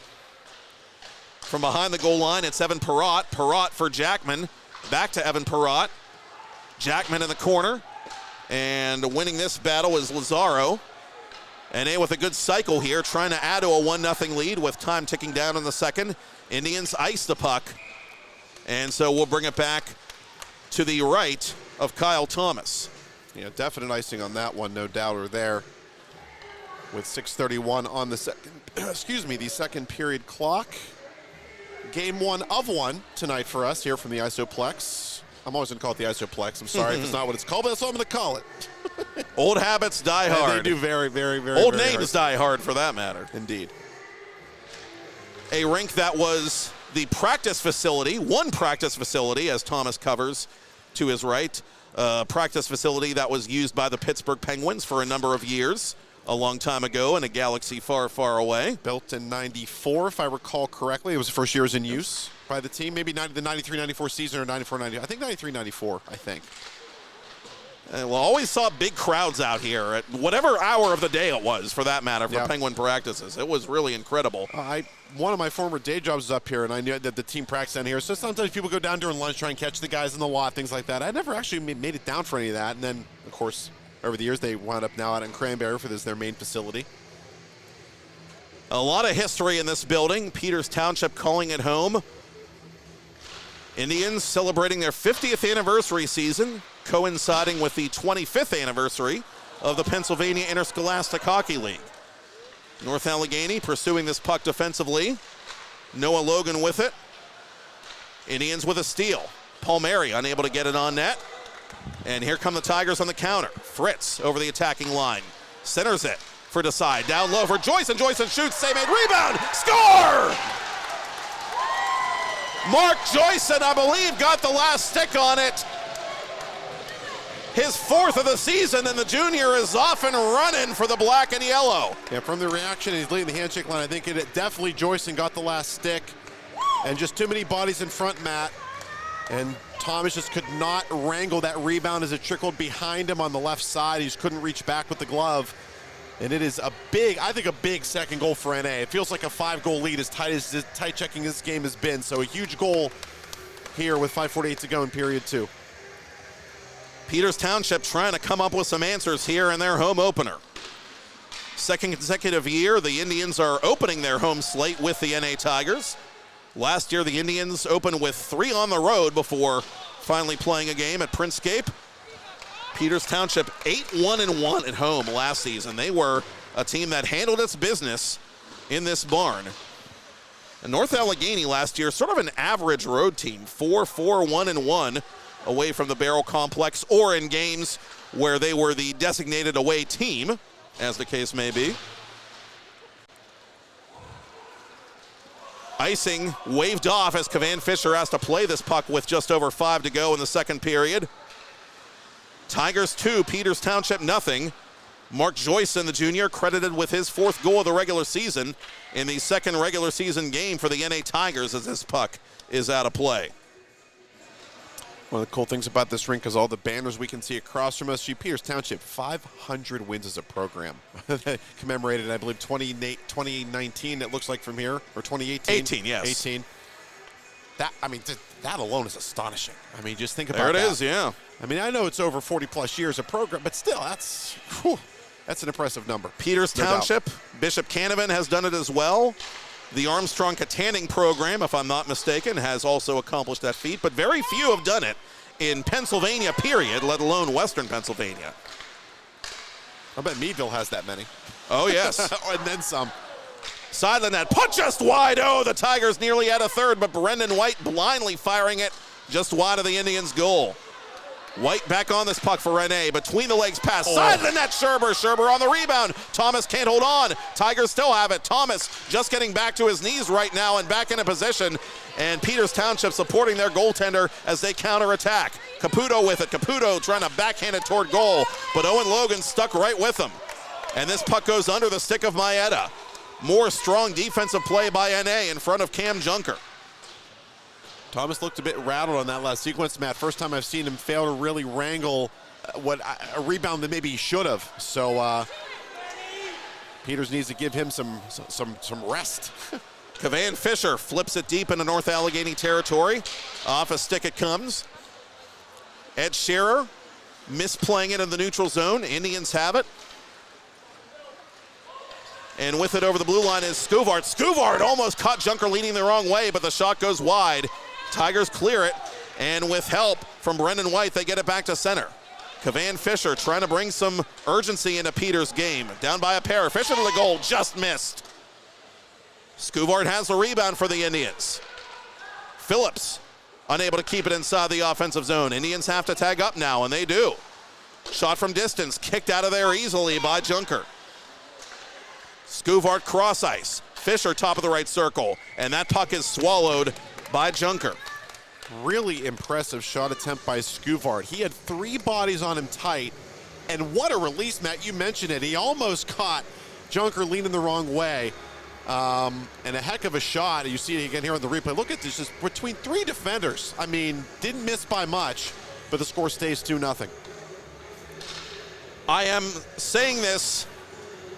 From behind the goal line, it's Evan Perrott. Perrott for Jackman. Back to Evan Perrott. Jackman in the corner. And winning this battle is Lazaro. NA with a good cycle here, trying to add to a 1-0 lead with time ticking down in the second. Indians ice the puck. And so we'll bring it back to the right of Kyle Thomas. Yeah, definite icing on that one, no doubter there. With 6:31 on the second, the second period clock. Game 1 of 1 tonight for us here from the Isoplex. I'm always going to call it the Isoplex. I'm sorry if it's not what it's called, but that's what I'm going to call it. Old habits die hard. And they do very, very, very, Old very names hard. die hard for that matter. Indeed. A rink that was the practice facility, one practice facility, as Thomas covers to his right. Practice facility that was used by the Pittsburgh Penguins for a number of years, a long time ago in a galaxy far, far away. Built in 94, if I recall correctly. It was the first year it was in use by the team. Maybe the 93-94 season or 94-90. I think 93-94, I think. Well, always saw big crowds out here at whatever hour of the day it was, for that matter, for Yep. Penguin practices. It was really incredible. One of my former day jobs was up here, and I knew that the team practiced down here. So sometimes people go down during lunch, try and catch the guys in the lot, things like that. I never actually made it down for any of that. And then, of course, over the years, they wound up now out in Cranberry for their main facility. A lot of history in this building. Peters Township calling it home. Indians celebrating their 50th anniversary season, coinciding with the 25th anniversary of the Pennsylvania Interscholastic Hockey League. North Allegheny pursuing this puck defensively. Noah Logan with it. Indians with a steal. Palmieri unable to get it on net. And here come the Tigers on the counter. Fritz over the attacking line. Centers it for Desai. Down low for Joyce, and shoots. Save made. Rebound. Score! Mark Joyson, I believe, got the last stick on it. His 4th of the season, and the junior is off and running for the black and yellow. Yeah, from the reaction, he's leading the handshake line. I think it definitely Joyson got the last stick. And just too many bodies in front, Matt. And Thomas just could not wrangle that rebound as it trickled behind him on the left side. He just couldn't reach back with the glove. And it is I think a big second goal for NA. It feels like a 5-goal lead as tight checking this game has been. So a huge goal here with 5:48 to go in period 2. Peters Township trying to come up with some answers here in their home opener. Second consecutive year, the Indians are opening their home slate with the NA Tigers. Last year, the Indians opened with 3 on the road before finally playing a game at Printscape. Peters Township 8-1-1 at home last season. They were a team that handled its business in this barn. And North Allegheny last year, sort of an average road team, 4-1-1 away from the Barrel Complex, or in games where they were the designated away team, as the case may be. Icing waved off as Cavan Fisher has to play this puck with just over 5 to go in the second period. Tigers 2, Peters Township nothing. Mark Joyson, the junior, credited with his 4th goal of the regular season in the second regular season game for the NA Tigers as this puck is out of play. One of the cool things about this rink is all the banners we can see across from us. Peters Township, 500 wins as a program. Commemorated, I believe, 2019, it looks like from here, or 2018. 18, yes. 18. That alone is astonishing. I mean, just think about that. There it is, yeah. I mean, I know it's over 40-plus years of program, but still, that's an impressive number. Peters No Township, doubt. Bishop Canavan has done it as well. The Armstrong-Katanning program, if I'm not mistaken, has also accomplished that feat, but very few have done it in Pennsylvania, period, let alone Western Pennsylvania. I bet Meadville has that many. Oh, yes. And then some. Sideline that, put just wide. Oh, the Tigers nearly had a third, but Brendan White blindly firing it just wide of the Indians' goal. White back on this puck for Rene. Between the legs pass. Side of the net, Scherber. Scherber on the rebound. Thomas can't hold on. Tigers still have it. Thomas just getting back to his knees right now and back into position. And Peters Township supporting their goaltender as they counterattack. Caputo with it. Caputo trying to backhand it toward goal, but Owen Logan stuck right with him. And this puck goes under the stick of Maeda. More strong defensive play by NA in front of Cam Junker. Thomas looked a bit rattled on that last sequence, Matt. First time I've seen him fail to really wrangle a rebound that maybe he should have. So Peters needs to give him some rest. Cavan Fisher flips it deep into North Allegheny territory. Off a stick it comes. Ed Scherer misplaying it in the neutral zone. Indians have it. And with it over the blue line is Scuvard. Scuvard almost caught Junker leaning the wrong way, but the shot goes wide. Tigers clear it, and with help from Brendan White, they get it back to center. Cavan Fisher trying to bring some urgency into Peters' game. Down by a pair. Fisher to the goal, just missed. Scuvart has the rebound for the Indians. Phillips unable to keep it inside the offensive zone. Indians have to tag up now, and they do. Shot from distance, kicked out of there easily by Junker. Scuvart cross ice. Fisher top of the right circle, and that puck is swallowed by Junker. Really impressive shot attempt by Scuvart. He had 3 bodies on him tight, and what a release, Matt. You mentioned it. He almost caught Junker leaning the wrong way, and a heck of a shot. You see it again here on the replay. Look at this, just between 3 defenders. I mean, didn't miss by much, but the score stays 2-0. I am saying this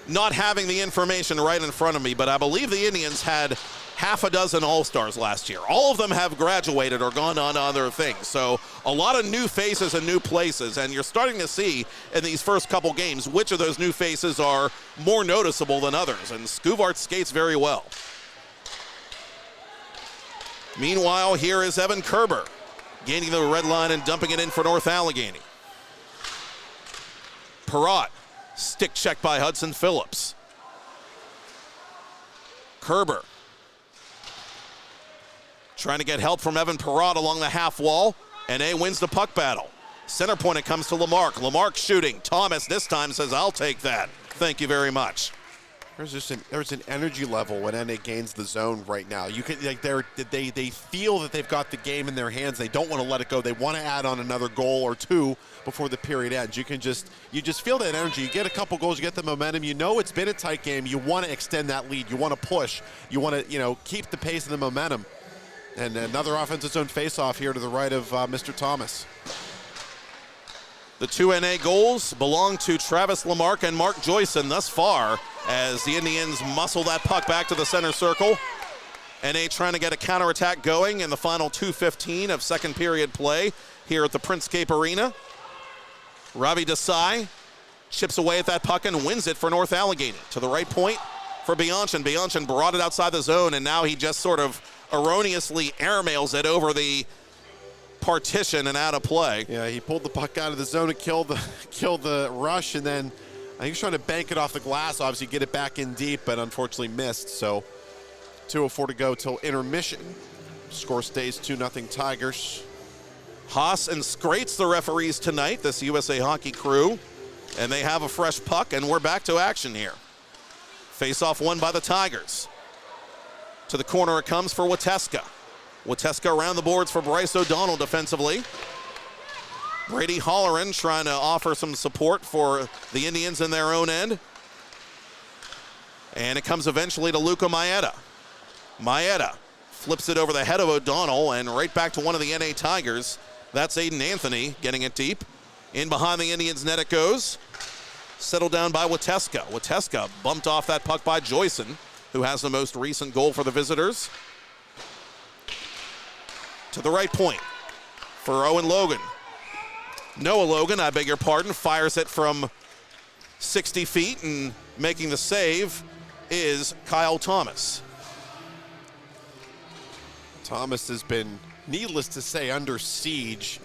not having the information right in front of me, but I believe the Indians had half a dozen All-Stars last year. All of them have graduated or gone on to other things. So a lot of new faces and new places, and you're starting to see in these first couple games which of those new faces are more noticeable than others, and Scuvart skates very well. Meanwhile, here is Evan Kerber gaining the red line and dumping it in for North Allegheny. Perrott, stick check by Hudson Phillips. Kerber trying to get help from Evan Perrott along the half wall. NA wins the puck battle. Center point, it comes to Lamarck. Lamarck shooting. Thomas this time says, I'll take that. Thank you very much. There's an energy level when NA gains the zone right now. You can they feel that they've got the game in their hands. They don't want to let it go. They want to add on another goal or 2 before the period ends. You just feel that energy. You get a couple goals, you get the momentum. You know it's been a tight game. You want to extend that lead. You want to push. You want to keep the pace and the momentum. And another offensive zone face-off here to the right of Mr. Thomas. The 2 NA goals belong to Travis Lamarck and Mark Joyson thus far as the Indians muscle that puck back to the center circle. NA trying to get a counterattack going in the final 2:15 of second period play here at the Printscape Arena. Ravi Desai chips away at that puck and wins it for North Allegheny. To the right point for Bianchin. Bianchin brought it outside the zone, and now he just sort of erroneously airmails it over the partition and out of play. Yeah, he pulled the puck out of the zone and killed the rush, and then I think he was trying to bank it off the glass, obviously get it back in deep, but unfortunately missed. So 2:04 to go till intermission. Score stays 2-0 Tigers. Haas and Scrates the referees tonight, this USA Hockey crew, and they have a fresh puck, and we're back to action here. Face-off won by the Tigers. To the corner it comes for Wateska. Wateska around the boards for Bryce O'Donnell defensively. Brady Holleran trying to offer some support for the Indians in their own end. And it comes eventually to Luca Maeda. Maeda flips it over the head of O'Donnell and right back to one of the NA Tigers. That's Aiden Anthony getting it deep. In behind the Indians net it goes. Settled down by Wateska. Wateska bumped off that puck by Joyson, who has the most recent goal for the visitors. To the right point for Owen Logan. Noah Logan, I beg your pardon, fires it from 60 feet, and making the save is Kyle Thomas. Thomas has been, needless to say, under siege,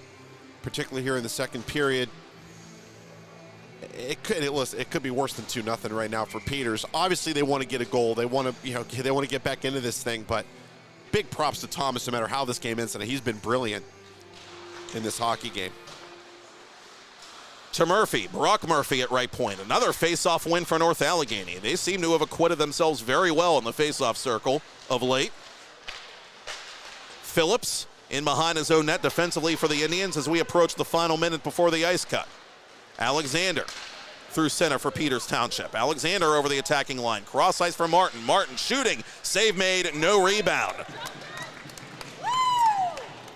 particularly here in the second period. It could be worse than 2-0 right now for Peters. Obviously, they want to get a goal. They want to get back into this thing, but big props to Thomas no matter how this game ends. And he's been brilliant in this hockey game. To Murphy, Brock Murphy at right point. Another face-off win for North Allegheny. They seem to have acquitted themselves very well in the face-off circle of late. Phillips in behind his own net defensively for the Indians as we approach the final minute before the ice cut. Alexander through center for Peters Township. Alexander over the attacking line. Cross ice for Martin. Martin shooting. Save made. No rebound.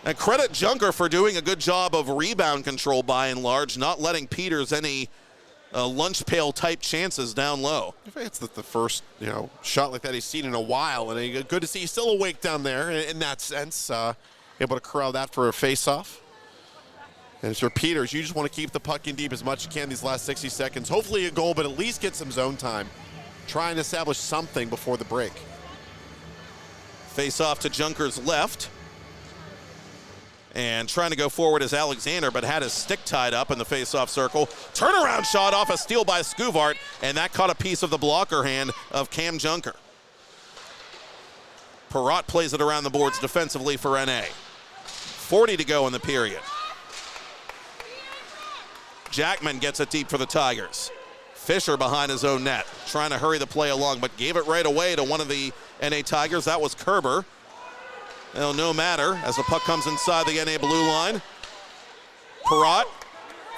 And credit Junker for doing a good job of rebound control by and large, not letting Peters any lunch pail type chances down low. I think it's the first shot like that he's seen in a while, and good to see he's still awake down there in that sense. Able to corral that for a face-off. And for Peters, you just want to keep the puck in deep as much as you can these last 60 seconds. Hopefully a goal, but at least get some zone time. Try and establish something before the break. Face off to Junker's left. And trying to go forward is Alexander, but had his stick tied up in the face-off circle. Turnaround shot off a steal by Scuvart, and that caught a piece of the blocker hand of Cam Junker. Perrott plays it around the boards defensively for NA. 40 to go in the period. Jackman gets it deep for the Tigers. Fisher behind his own net, trying to hurry the play along, but gave it right away to one of the NA Tigers. That was Kerber. It'll no matter as the puck comes inside the NA blue line. Perrott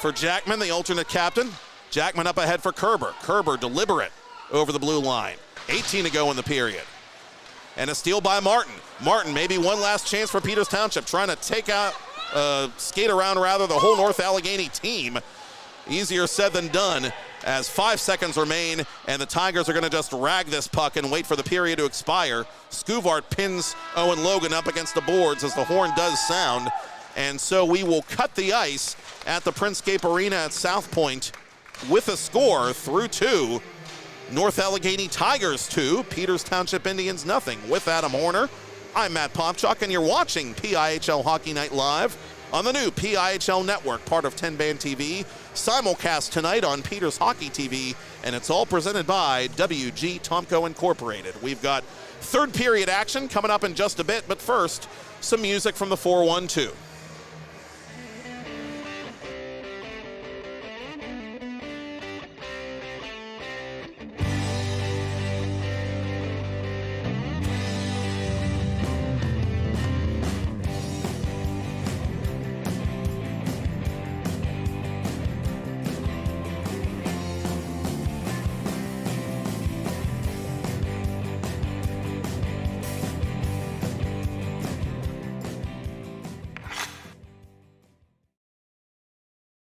for Jackman, the alternate captain. Jackman up ahead for Kerber. Kerber deliberate over the blue line. 18 to go in the period. And a steal by Martin. Martin, maybe one last chance for Peters Township, trying to take out, skate around rather, the whole North Allegheny team. Easier said than done, as 5 seconds remain, and the Tigers are going to just rag this puck and wait for the period to expire. Scuvart pins Owen Logan up against the boards as the horn does sound, and so we will cut the ice at the Printscape Arena at South Point with a score through 2. North Allegheny Tigers 2, Peters Township Indians nothing. With Adam Hoerner, I'm Matt Popchock, and you're watching PIHL Hockey Night Live on the new PIHL Network, part of 10-Band TV, simulcast tonight on Peters Hockey TV, and it's all presented by WG Tomco Incorporated. We've got third period action coming up in just a bit, but first, some music from the 412.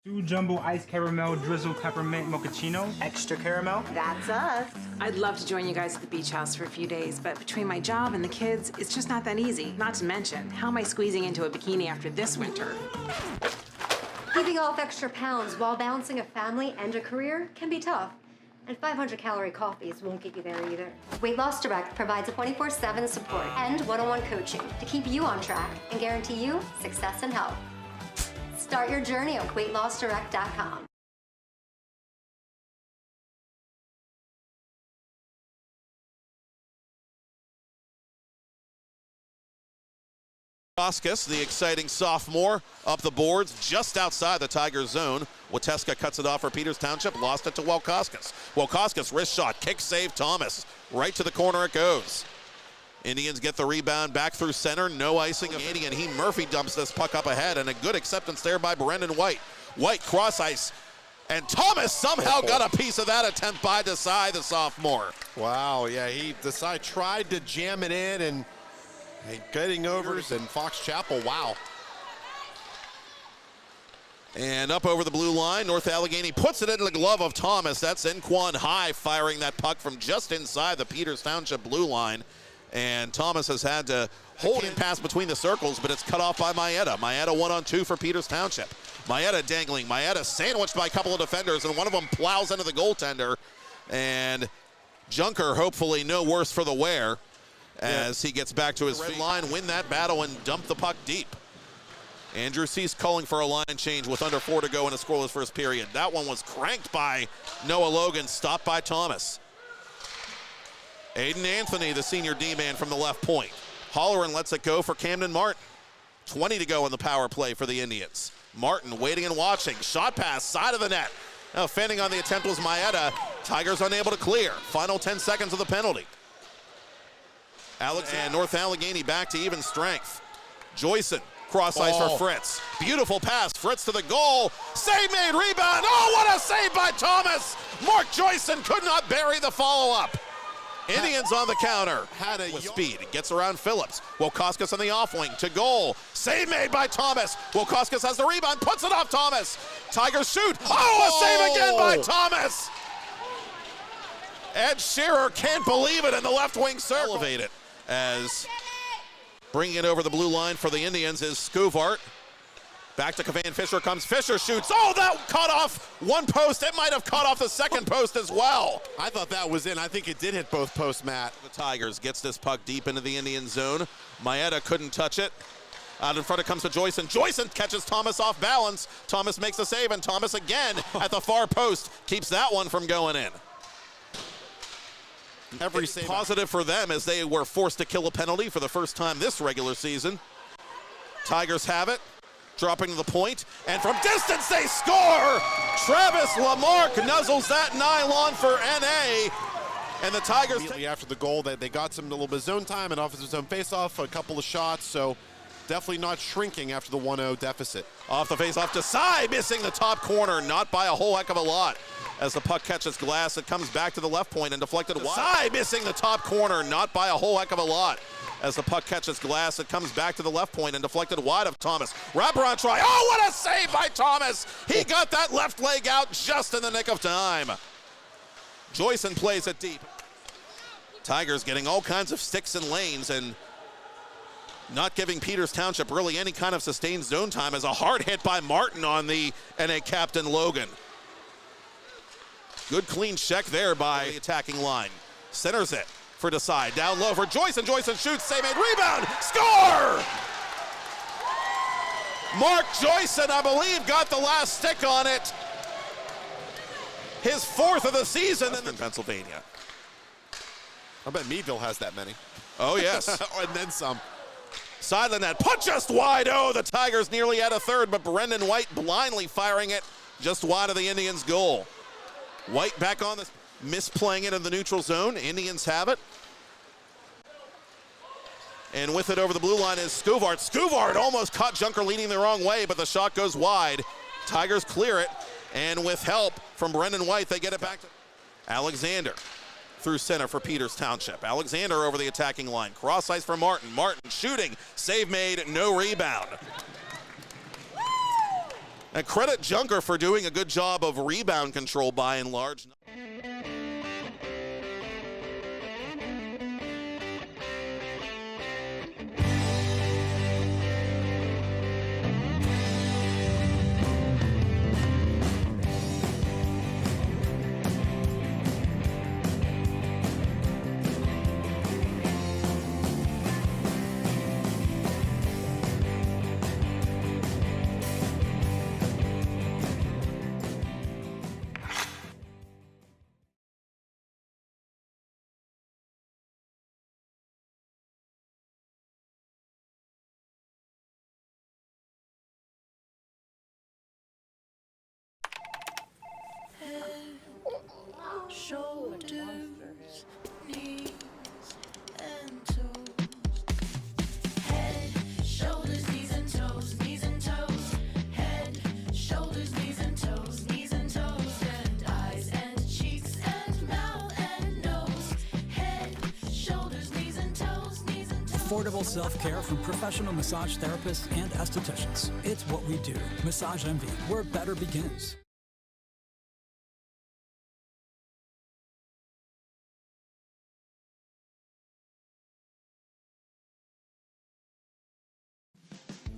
Two jumbo ice caramel drizzle peppermint mochaccino, extra caramel. That's us. I'd love to join you guys at the beach house for a few days, but between my job and the kids, it's just not that easy. Not to mention, how am I squeezing into a bikini after this winter? Keeping off extra pounds while balancing a family and a career can be tough. And 500-calorie coffees won't get you there either. Weight Loss Direct provides a 24/7 support and one-on-one coaching to keep you on track and guarantee you success and health. Start your journey at weightlossdirect.com. Koskis, the exciting sophomore, up the boards just outside the Tigers zone. Wateska cuts it off for Peters Township, lost it to Welkoskis. Welkoskis, wrist shot, kick save, Thomas. Right to the corner it goes. Indians get the rebound back through center, no icing of and he Murphy dumps this puck up ahead, and a good acceptance there by Brendan White. White cross ice, and Thomas somehow got a piece of that attempt by Desai, the sophomore. Wow, yeah, Desai tried to jam it in, and getting overs and Fox Chapel, wow. And up over the blue line, North Allegheny puts it into the glove of Thomas. That's Enquan High firing that puck from just inside the Peters Township blue line. And Thomas has had to hold and pass between the circles, but it's cut off by Maeda. Maeda 1-on-2 for Peters Township. Maeda dangling. Maeda sandwiched by a couple of defenders, and one of them plows into the goaltender. And Junker, hopefully no worse for the wear, as he gets back to his red line, win that battle, and dump the puck deep. Andrew Cease calling for a line change with under 4 to go in a scoreless first period. That one was cranked by Noah Logan, stopped by Thomas. Aiden Anthony, the senior D-man from the left point. Holleran lets it go for Camden Martin. 20 to go in the power play for the Indians. Martin waiting and watching. Shot pass, side of the net. Now fending on the attempt was Maeda. Tigers unable to clear. Final 10 seconds of the penalty. Alex and North Allegheny back to even strength. Joyson, cross ice for Fritz. Beautiful pass, Fritz to the goal. Save made, rebound. Oh, what a save by Thomas. Mark Joyson could not bury the follow-up. Indians on the counter with speed. Gets around Phillips. Welkoskis on the off wing to goal. Save made by Thomas. Welkoskis has the rebound, puts it off Thomas. Tigers shoot. Oh, a save again by Thomas. Ed Shearer can't believe it in the left wing circle. Elevated as bringing it over the blue line for the Indians is Scuvart. Back to Cavan. Fisher comes. Fisher shoots. Oh, that cut off one post. It might have cut off the second post as well. I thought that was in. I think it did hit both posts, Matt. The Tigers gets this puck deep into the Indian zone. Maeda couldn't touch it. Out in front it comes to Joyson. Joyson catches Thomas off balance. Thomas makes a save, and Thomas again at the far post keeps that one from going in. Every save Positive for them as they were forced to kill a penalty for the first time this regular season. Tigers have it, dropping to the point, and from distance they score! Travis Lamarck nuzzles that nylon for NA, and the Tigers immediately after the goal, they got some little bit of zone time and offensive zone face-off, a couple of shots, so definitely not shrinking after the 1-0 deficit. off the face-off. Desai missing the top corner, not by a whole heck of a lot. As the puck catches glass, it comes back to the left point and deflected wide. Desai missing the top corner, not by a whole heck of a lot. As the puck catches glass, it comes back to the left point and deflected wide of Thomas. Wraparound try. Oh, what a save by Thomas! He got that left leg out just in the nick of time. Joyson plays it deep. Tigers getting all kinds of sticks and lanes and not giving Peters Township really any kind of sustained zone time as a hard hit by Martin on the NA captain Logan. Good clean check there by the attacking line. Centers it for Desai. Down low for Joyson. Joyson shoots, save made, rebound, score! Mark Joyson, I believe, got the last stick on it. His fourth of the season in Pennsylvania. I bet Meadville has that many. Oh, yes. And then some. Side of the net, put just wide. Oh, the Tigers nearly had a third, but Brendan White blindly firing it just wide of the Indians' goal. White back on this, misplaying it in the neutral zone. Indians have it. And with it over the blue line is Scuvart. Scuvart almost caught Junker leaning the wrong way, but the shot goes wide. Tigers clear it, and with help from Brendan White, they get it back to Alexander. Through center for Peters Township. Alexander over the attacking line. Cross ice for Martin. Martin shooting. Save made, no rebound. And credit Junker for doing a good job of rebound control by and large. Shoulders, knees, and toes. Head, shoulders, knees and toes, knees and toes. Head, shoulders, knees and toes, knees and toes. And eyes and cheeks and mouth and nose. Head, shoulders, knees and toes, knees and toes. Affordable self-care from professional massage therapists and estheticians. It's what we do. Massage Envy, where better begins.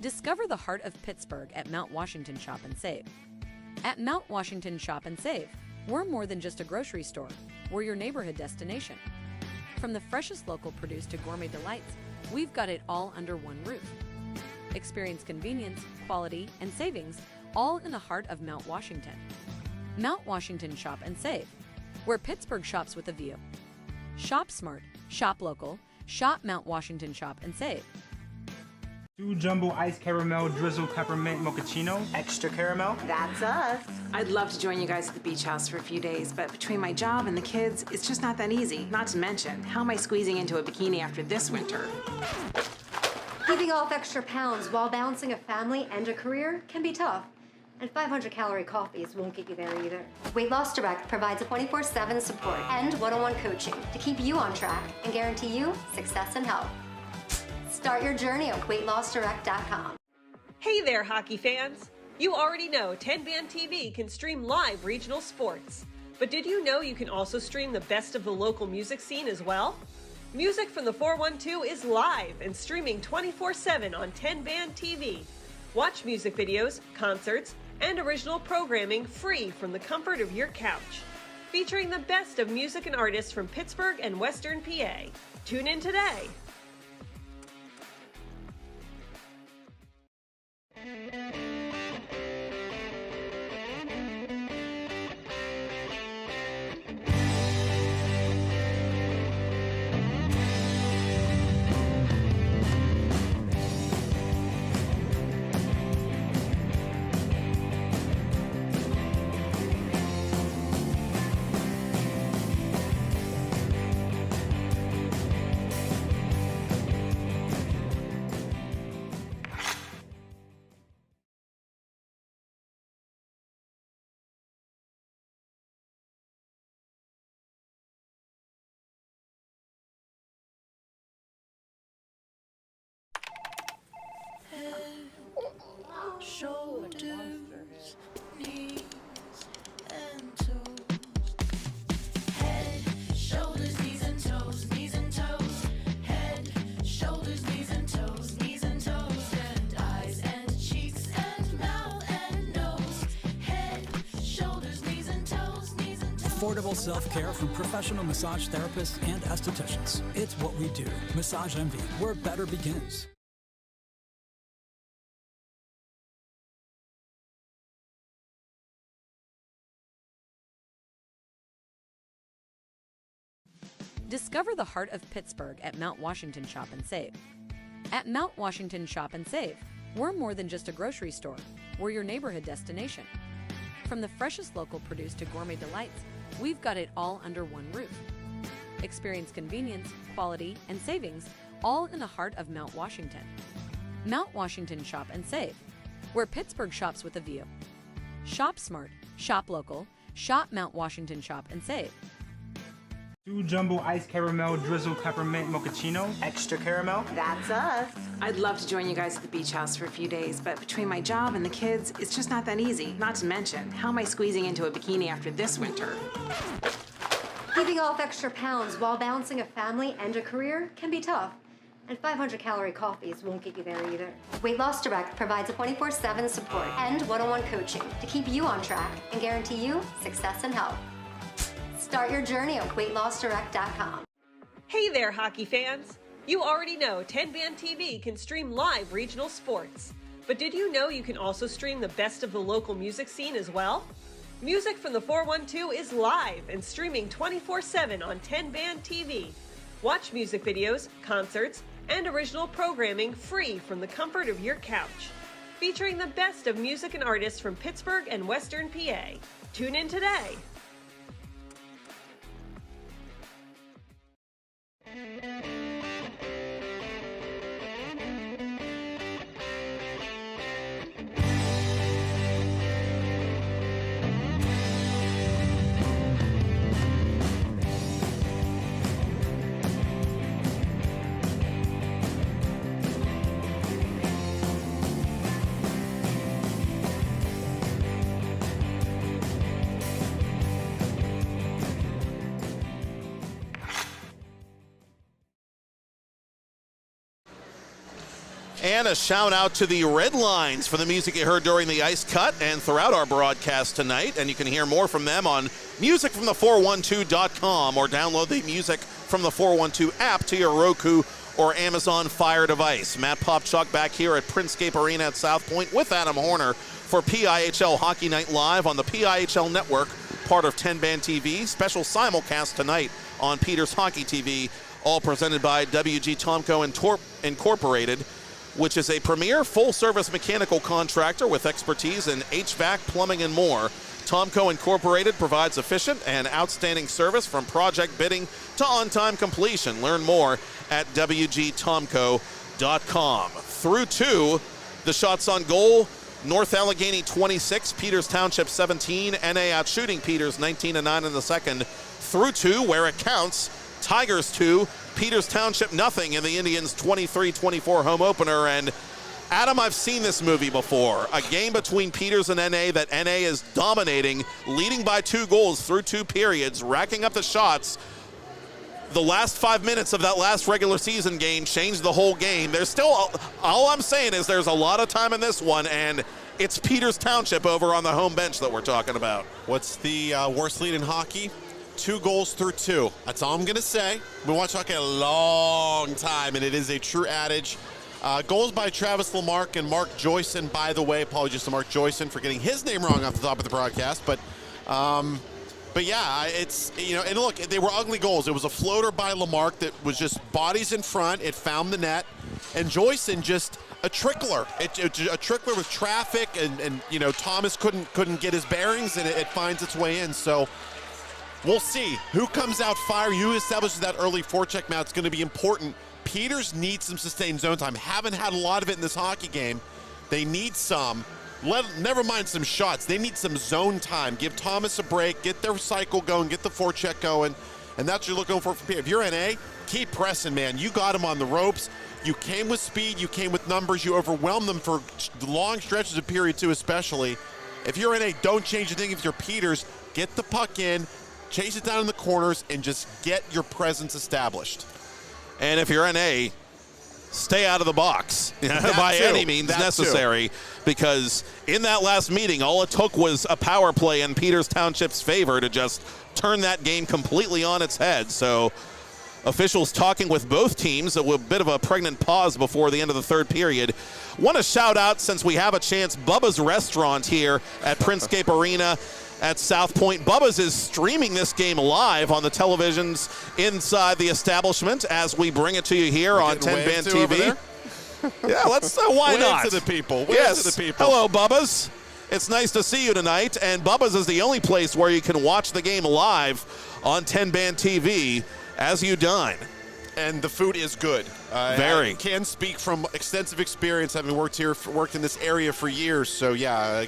Discover the heart of Pittsburgh at Mount Washington Shop and Save. At Mount Washington Shop and Save, we're more than just a grocery store. We're your neighborhood destination. From the freshest local produce to gourmet delights, we've got it all under one roof. Experience convenience, quality, and savings, all in the heart of Mount Washington. Mount Washington Shop and Save, where Pittsburgh shops with a view. Shop smart, shop local, shop Mount Washington Shop and Save. 2 jumbo iced caramel drizzle peppermint mochaccino, extra caramel. That's us. I'd love to join you guys at the beach house for a few days, but between my job and the kids, it's just not that easy. Not to mention, how am I squeezing into a bikini after this winter? Keeping off extra pounds while balancing a family and a career can be tough. And 500-calorie coffees won't get you there either. Weight Loss Direct provides a 24/7 support and one-on-one coaching to keep you on track and guarantee you success and health. Start your journey at weightlossdirect.com. Hey there, hockey fans! You already know 10-Band TV can stream live regional sports. But did you know you can also stream the best of the local music scene as well? Music from the 412 is live and streaming 24/7 on 10-Band TV. Watch music videos, concerts, and original programming free from the comfort of your couch. Featuring the best of music and artists from Pittsburgh and Western PA. Tune in today. affordable self-care from professional massage therapists and estheticians. It's what we do. Massage Envy, where better begins. Discover the heart of Pittsburgh at Mount Washington Shop and Save. At Mount Washington Shop and Save, we're more than just a grocery store. We're your neighborhood destination. From the freshest local produce to gourmet delights, we've got it all under one roof. Experience convenience, quality, and savings, all in the heart of Mount Washington. Mount Washington Shop and Save, where Pittsburgh shops with a view. Shop smart, shop local, shop Mount Washington Shop and Save. 2 jumbo iced caramel drizzle peppermint mochaccino, extra caramel. That's us. I'd love to join you guys at the beach house for a few days, but between my job and the kids, it's just not that easy. Not to mention, how am I squeezing into a bikini after this winter? Keeping off extra pounds while balancing a family and a career can be tough. And 500-calorie coffees won't get you there either. Weight Loss Direct provides a 24/7 support and one-on-one coaching to keep you on track and guarantee you success and health. Start your journey at weightlossdirect.com. Hey there, hockey fans! You already know 10-Band TV can stream live regional sports. But did you know you can also stream the best of the local music scene as well? Music from the 412 is live and streaming 24/7 on 10-Band TV. Watch music videos, concerts, and original programming free from the comfort of your couch. Featuring the best of music and artists from Pittsburgh and Western PA. Tune in today. And a shout out to the Red Lines for the music you heard during the ice cut and throughout our broadcast tonight. And you can hear more from them on musicfromthe412.com or download the Music from the 412 app to your Roku or Amazon Fire device. Matt Popchock back here at Printscape Arena at South Point with Adam Hoerner for PIHL Hockey Night Live on the PIHL Network, part of 10-Band TV. Special simulcast tonight on Peters Hockey TV, all presented by WG Tomco Incorporated, which is a premier full-service mechanical contractor with expertise in HVAC, plumbing, and more. Tomco Incorporated provides efficient and outstanding service from project bidding to on-time completion. Learn more at WGTomco.com. Through 2, the shots on goal, North Allegheny 26, Peters Township 17, NA out shooting Peters 19-9 in the second. Through 2, where it counts, Tigers 2, Peters Township nothing in the Indians' 23-24 home opener. And Adam, I've seen this movie before. A game between Peters and NA that NA is dominating, leading by 2 goals through 2 periods, racking up the shots. The last 5 minutes of that last regular season game changed the whole game. There's still, all I'm saying is there's a lot of time in this one, and it's Peters Township over on the home bench that we're talking about. What's the worst lead in hockey? 2 goals through 2. That's all I'm going to say. We've been watching hockey a long time, and it is a true adage. Goals by Travis Lamarck and Mark Joyson, by the way. Apologies to Mark Joyson for getting his name wrong off the top of the broadcast. But yeah, it's, you know, and look, they were ugly goals. It was a floater by Lamarck that was just bodies in front. It found the net. And Joyson just a trickler. A trickler with traffic, and you know, Thomas couldn't get his bearings, and it finds its way in. So we'll see who comes out firing, who establishes that early forecheck. Now it's going to be important. Peters needs some sustained zone time. Haven't had a lot of it in this hockey game. They need some. Never mind some shots. They need some zone time. Give Thomas a break. Get their cycle going. Get the forecheck going. And that's what you're looking for Peters. If you're NA, keep pressing, man. You got them on the ropes. You came with speed. You came with numbers. You overwhelmed them for long stretches of period 2 especially. If you're NA, don't change a thing. If you're Peters, get the puck in, chase it down in the corners, and just get your presence established. And if you're NA, stay out of the box by any means necessary, because in that last meeting, all it took was a power play in Peters Township's favor to just turn that game completely on its head. So officials talking with both teams, a bit of a pregnant pause before the end of the third period. Want to shout out, since we have a chance, Bubba's Restaurant here at Printscape Arena at South Point. Bubba's is streaming this game live on the televisions inside the establishment as we bring it to you here on 10 Band TV. Yeah, let's, why not? Wave to the people. Wave Yes. to the people. Hello, Bubba's. It's nice to see you tonight. And Bubba's is the only place where you can watch the game live on 10 Band TV as you dine. And the food is good. Very. I can speak from extensive experience, having worked in this area for years. So yeah,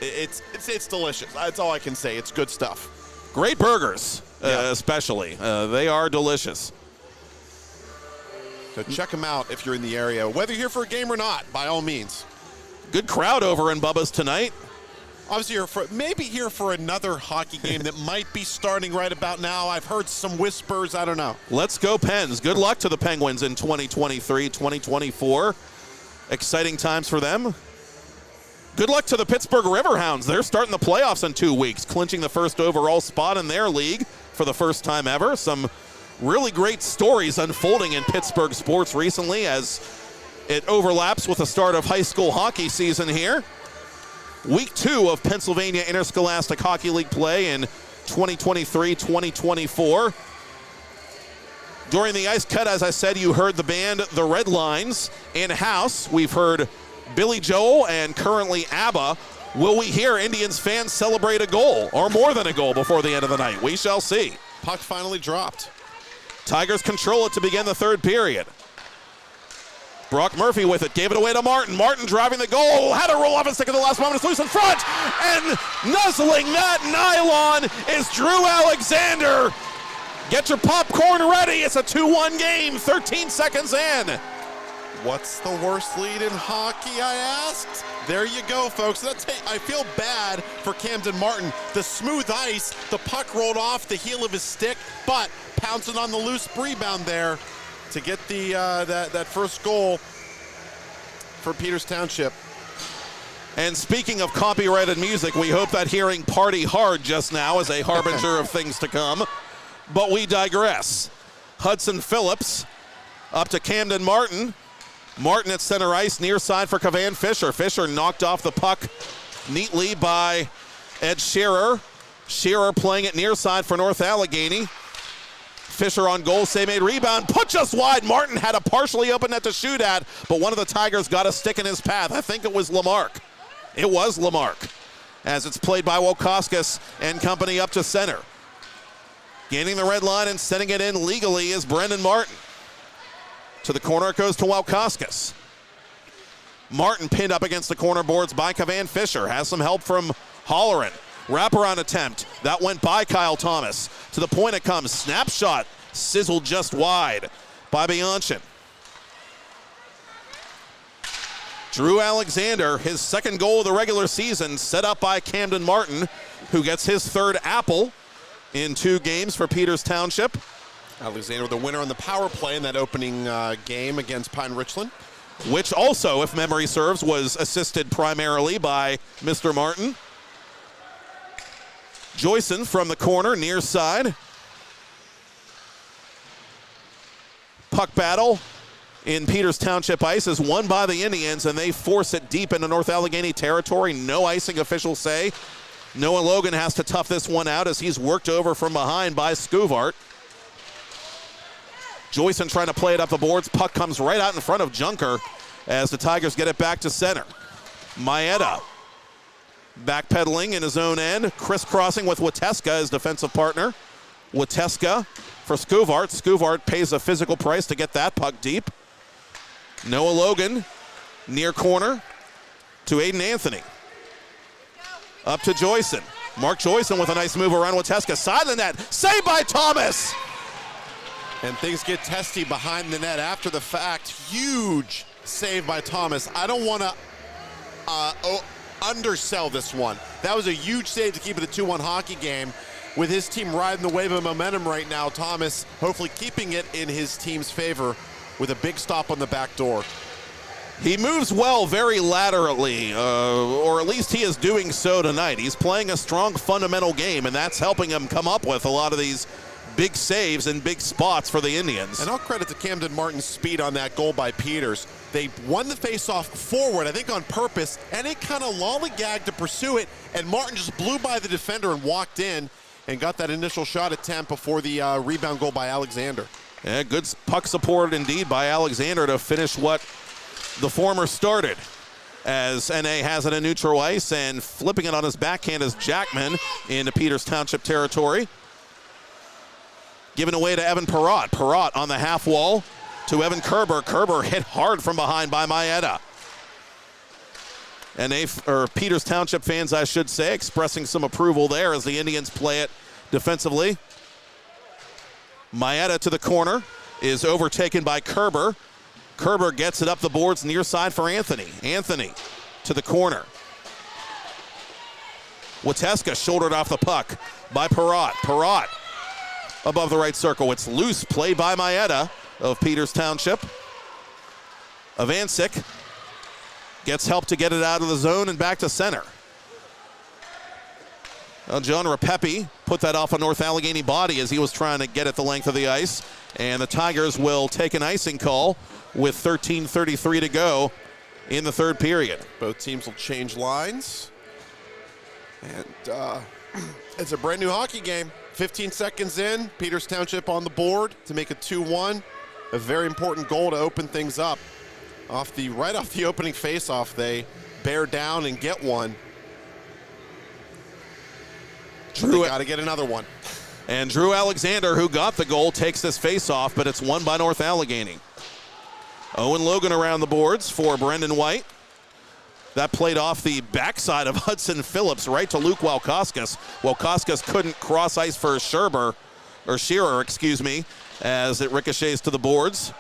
it's delicious. That's all I can say. It's good stuff. Great burgers, especially. They are delicious. So check them out if you're in the area, whether you're here for a game or not, by all means. Good crowd over in Bubba's tonight. Obviously, maybe here for another hockey game that might be starting right about now. I've heard some whispers. I don't know. Let's go Pens. Good luck to the Penguins in 2023, 2024. Exciting times for them. Good luck to the Pittsburgh Riverhounds. They're starting the playoffs in 2 weeks, clinching the first overall spot in their league for the first time ever. Some really great stories unfolding in Pittsburgh sports recently as it overlaps with the start of high school hockey season here. Week 2 of Pennsylvania Interscholastic Hockey League play in 2023-2024. During the ice cut, as I said, you heard the band The Red Lines in-house. We've heard Billy Joel and currently ABBA. Will we hear Indians fans celebrate a goal or more than a goal before the end of the night? We shall see. Puck finally dropped. Tigers control it to begin the third period. Brock Murphy with it, gave it away to Martin. Martin driving the goal, had to roll off his stick at the last moment. It's loose in front, and nuzzling that nylon is Drew Alexander. Get your popcorn ready. It's a 2-1 game, 13 seconds in. What's the worst lead in hockey, I asked? There you go, folks. I feel bad for Camden Martin. The smooth ice, the puck rolled off the heel of his stick, but pouncing on the loose rebound there to get the that first goal for Peters Township. And speaking of copyrighted music, we hope that hearing Party Hard just now is a harbinger of things to come. But we digress. Hudson Phillips up to Camden Martin. Martin at center ice, near side for Cavan Fisher. Fisher knocked off the puck neatly by Ed Shearer. Shearer playing it near side for North Allegheny. Fisher on goal, save made, rebound, put just wide. Martin had a partially open net to shoot at, but one of the Tigers got a stick in his path. I think it was Lamarck. It was Lamarck, as it's played by Wokoskis and company up to center. Gaining the red line and sending it in legally is Brendan Martin. To the corner it goes to Wokoskis. Martin pinned up against the corner boards by Cavan Fisher. Has some help from Holleran. Wraparound attempt. That went by Kyle Thomas. To the point it comes. Snapshot. Sizzled just wide by Bianchin. Drew Alexander, his second goal of the regular season, set up by Camden Martin, who gets his third apple in 2 games for Peters Township. Alexander, the winner on the power play in that opening game against Pine Richland. Which also, if memory serves, was assisted primarily by Mr. Martin. Joyson from the corner, near side. Puck battle in Peters Township ice is won by the Indians, and they force it deep into North Allegheny territory. No icing, officials say. Noah Logan has to tough this one out as he's worked over from behind by Scuvart. Joyson trying to play it up the boards. Puck comes right out in front of Junker as the Tigers get it back to center. Maeda backpedaling in his own end, crisscrossing with Wateska as defensive partner. Wateska for Scuvart. Scuvart pays a physical price to get that puck deep. Noah Logan near corner to Aiden Anthony. Up to Joyson. Mark Joyson with a nice move around Wateska. Side of the net. Saved by Thomas. And things get testy behind the net after the fact. Huge save by Thomas. I don't want to undersell this one. That was a huge save to keep it a 2-1 hockey game. With his team riding the wave of momentum right now, Thomas hopefully keeping it in his team's favor with a big stop on the back door. He moves well very laterally, or at least he is doing so tonight. He's playing a strong fundamental game, and that's helping him come up with a lot of these big saves and big spots for the Indians. And I'll credit to Camden Martin's speed on that goal by Peters. They won the faceoff forward, I think on purpose, and it kind of lollygagged to pursue it, and Martin just blew by the defender and walked in and got that initial shot attempt before the rebound goal by Alexander. Yeah, good puck support indeed by Alexander to finish what the former started, as NA has it in neutral ice, and flipping it on his backhand is Jackman into Peters Township territory. Given away to Evan Perrott. Perrott on the half wall to Evan Kerber. Kerber hit hard from behind by Maeda. And Peters Township fans, I should say, expressing some approval there as the Indians play it defensively. Maeda to the corner is overtaken by Kerber. Kerber gets it up the boards near side for Anthony. Anthony to the corner. Wateska shouldered off the puck by Perrott. Perrott above the right circle. It's loose play by Maeda of Peters Township. Avancic gets help to get it out of the zone and back to center. Well, John Rapepi put that off a North Allegheny body as he was trying to get it the length of the ice. And the Tigers will take an icing call with 13:33 to go in the third period. Both teams will change lines. And it's a brand new hockey game. 15 seconds in, Peters Township on the board to make it 2-1. A very important goal to open things up. Right off the opening faceoff, they bear down and get one. They got to get another one. And Drew Alexander, who got the goal, takes this faceoff, but it's won by North Allegheny. Owen Logan around the boards for Brendan White. That played off the backside of Hudson Phillips right to Luke Walkoskis. Walkoskis couldn't cross ice for Shearer, as it ricochets to the boards.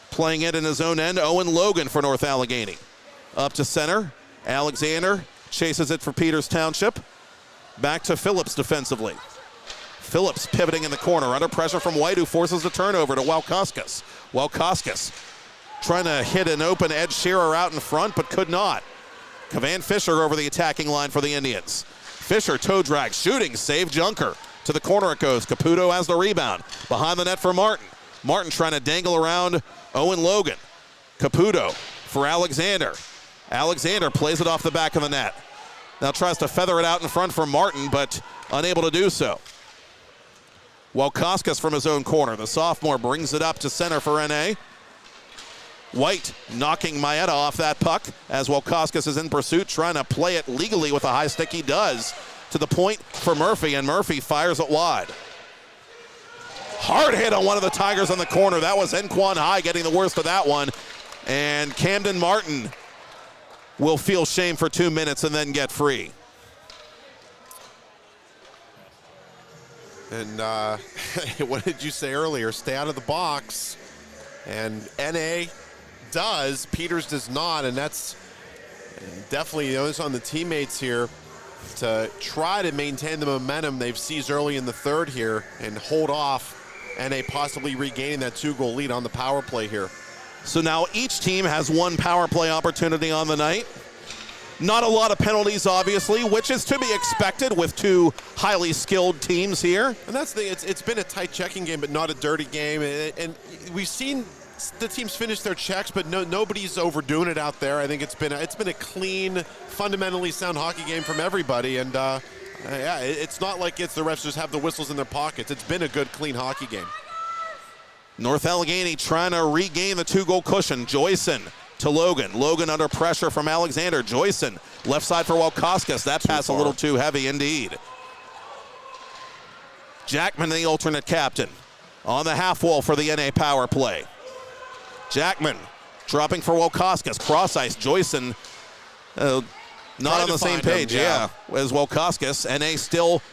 Playing it in his own end, Owen Logan for North Allegheny. Up to center, Alexander chases it for Peters Township. Back to Phillips defensively. Phillips pivoting in the corner, under pressure from White, who forces the turnover to Walkoskis. Walkoskis trying to hit an open Ed Shearer out in front, but could not. Kavan Fisher over the attacking line for the Indians. Fisher toe drag, shooting, save Junker. To the corner it goes. Caputo has the rebound. Behind the net for Martin. Martin trying to dangle around Owen Logan. Caputo for Alexander. Alexander plays it off the back of the net. Now tries to feather it out in front for Martin, but unable to do so. Walkoskis from his own corner. The sophomore brings it up to center for NA. White knocking Maeda off that puck as Walkoskis is in pursuit, trying to play it legally with a high stick. He does, to the point for Murphy, and Murphy fires it wide. Hard hit on one of the Tigers on the corner. That was Enquan High getting the worst of that one. And Camden Martin will feel shame for 2 minutes and then get free. And what did you say earlier? Stay out of the box. And NA does, Peters does not, and that's definitely those on the teammates here to try to maintain the momentum they've seized early in the third here and hold off NA possibly regaining that 2-goal lead on the power play here. So now each team has one power play opportunity on the night. Not a lot of penalties, obviously, which is to be expected with two highly skilled teams here. And that's the it's been a tight checking game, but not a dirty game. And we've seen the teams finish their checks, but nobody's overdoing it out there. I think it's been a clean, fundamentally sound hockey game from everybody. And yeah, it's not like it's the refs just have the whistles in their pockets. It's been a good, clean hockey game. North Allegheny trying to regain the 2-goal cushion. Joyson to Logan. Logan under pressure from Alexander. Joyson left side for Walkoskis. That pass a little too heavy indeed. Jackman, the alternate captain, on the half wall for the NA power play. Jackman dropping for Walkoskis. Cross ice. Joyson not on the same page, as Walkoskis. NA still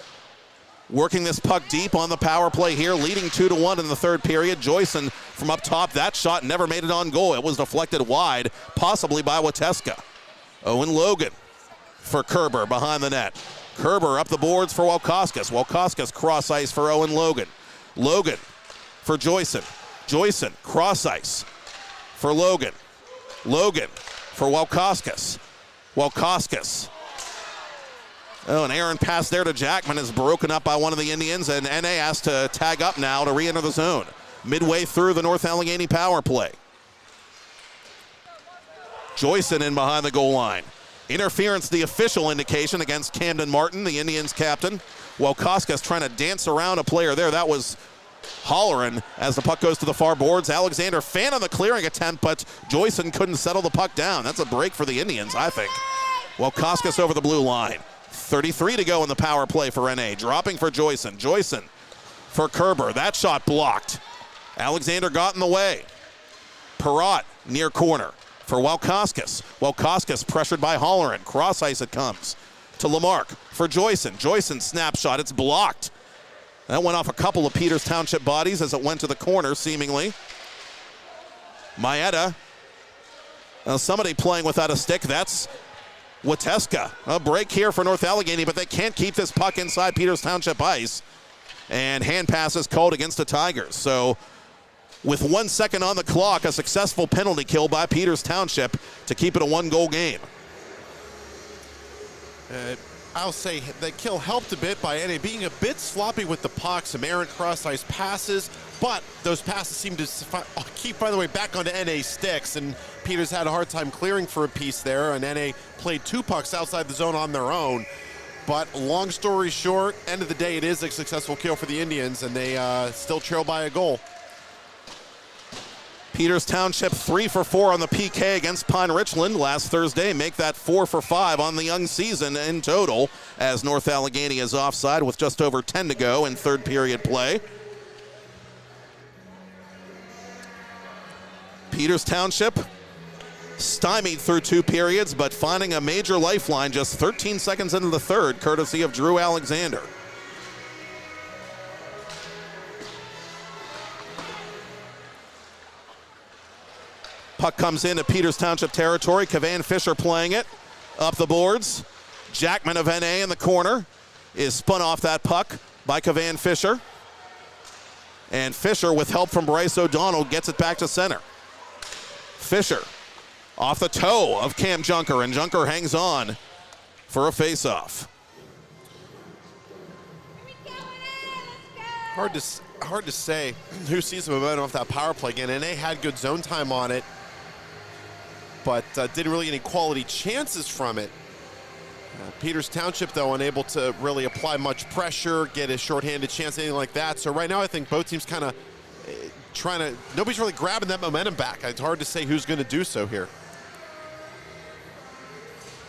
working this puck deep on the power play here, leading 2-1 in the third period. Joyson from up top, that shot never made it on goal. It was deflected wide, possibly by Wateska. Owen Logan for Kerber behind the net. Kerber up the boards for Walkoskis. Walkoskis cross ice for Owen Logan. Logan for Joyson. Joyson cross ice. for Logan. Logan for Walkoskis. Walkoskis. Oh, an errant pass there to Jackman is broken up by one of the Indians, and NA has to tag up now to re-enter the zone. Midway through the North Allegheny power play. Joyson in behind the goal line. Interference, the official indication against Camden Martin, the Indians captain. Walkoskis trying to dance around a player there. That was Hoerner as the puck goes to the far boards. Alexander fan on the clearing attempt, but Joyson couldn't settle the puck down. That's a break for the Indians, I think. Walkoskis over the blue line. 33 to go in the power play for NA. Dropping for Joyson. Joyson for Kerber. That shot blocked. Alexander got in the way. Perrott near corner for Walkoskis. Walkoskis pressured by Hoerner. Cross ice it comes to Lamarck for Joyson. Joyson snapshot. It's blocked. That went off a couple of Peters Township bodies as it went to the corner, seemingly. Maeda. Somebody playing without a stick. That's Wateska. A break here for North Allegheny, but they can't keep this puck inside Peters Township ice. And hand pass is called against the Tigers. So with 1 second on the clock, a successful penalty kill by Peters Township to keep it a one-goal game. I'll say the kill helped a bit by NA being a bit sloppy with the puck, some errant cross-ice passes, but those passes seem to keep, by the way, back onto NA sticks, and Peters had a hard time clearing for a piece there, and NA played 2 pucks outside the zone on their own. But long story short, end of the day, it is a successful kill for the Indians, and they still trail by a goal. Peters Township 3 for 4 on the PK against Pine Richland last Thursday. Make that 4 for 5 on the young season in total, as North Allegheny is offside with just over 10 to go in third period play. Peters Township stymied through 2 periods, but finding a major lifeline just 13 seconds into the third, courtesy of Drew Alexander. Puck comes into Peters Township territory. Cavan Fisher playing it up the boards. Jackman of NA in the corner is spun off that puck by Cavan Fisher. And Fisher, with help from Bryce O'Donnell, gets it back to center. Fisher off the toe of Cam Junker, and Junker hangs on for a face-off. Hard to say who sees the momentum off that power play again. NA had good zone time on it, but didn't really get any quality chances from it. Peters Township, though, unable to really apply much pressure, get a shorthanded chance, anything like that. So right now I think both teams kind of trying to, nobody's really grabbing that momentum back. It's hard to say who's going to do so here.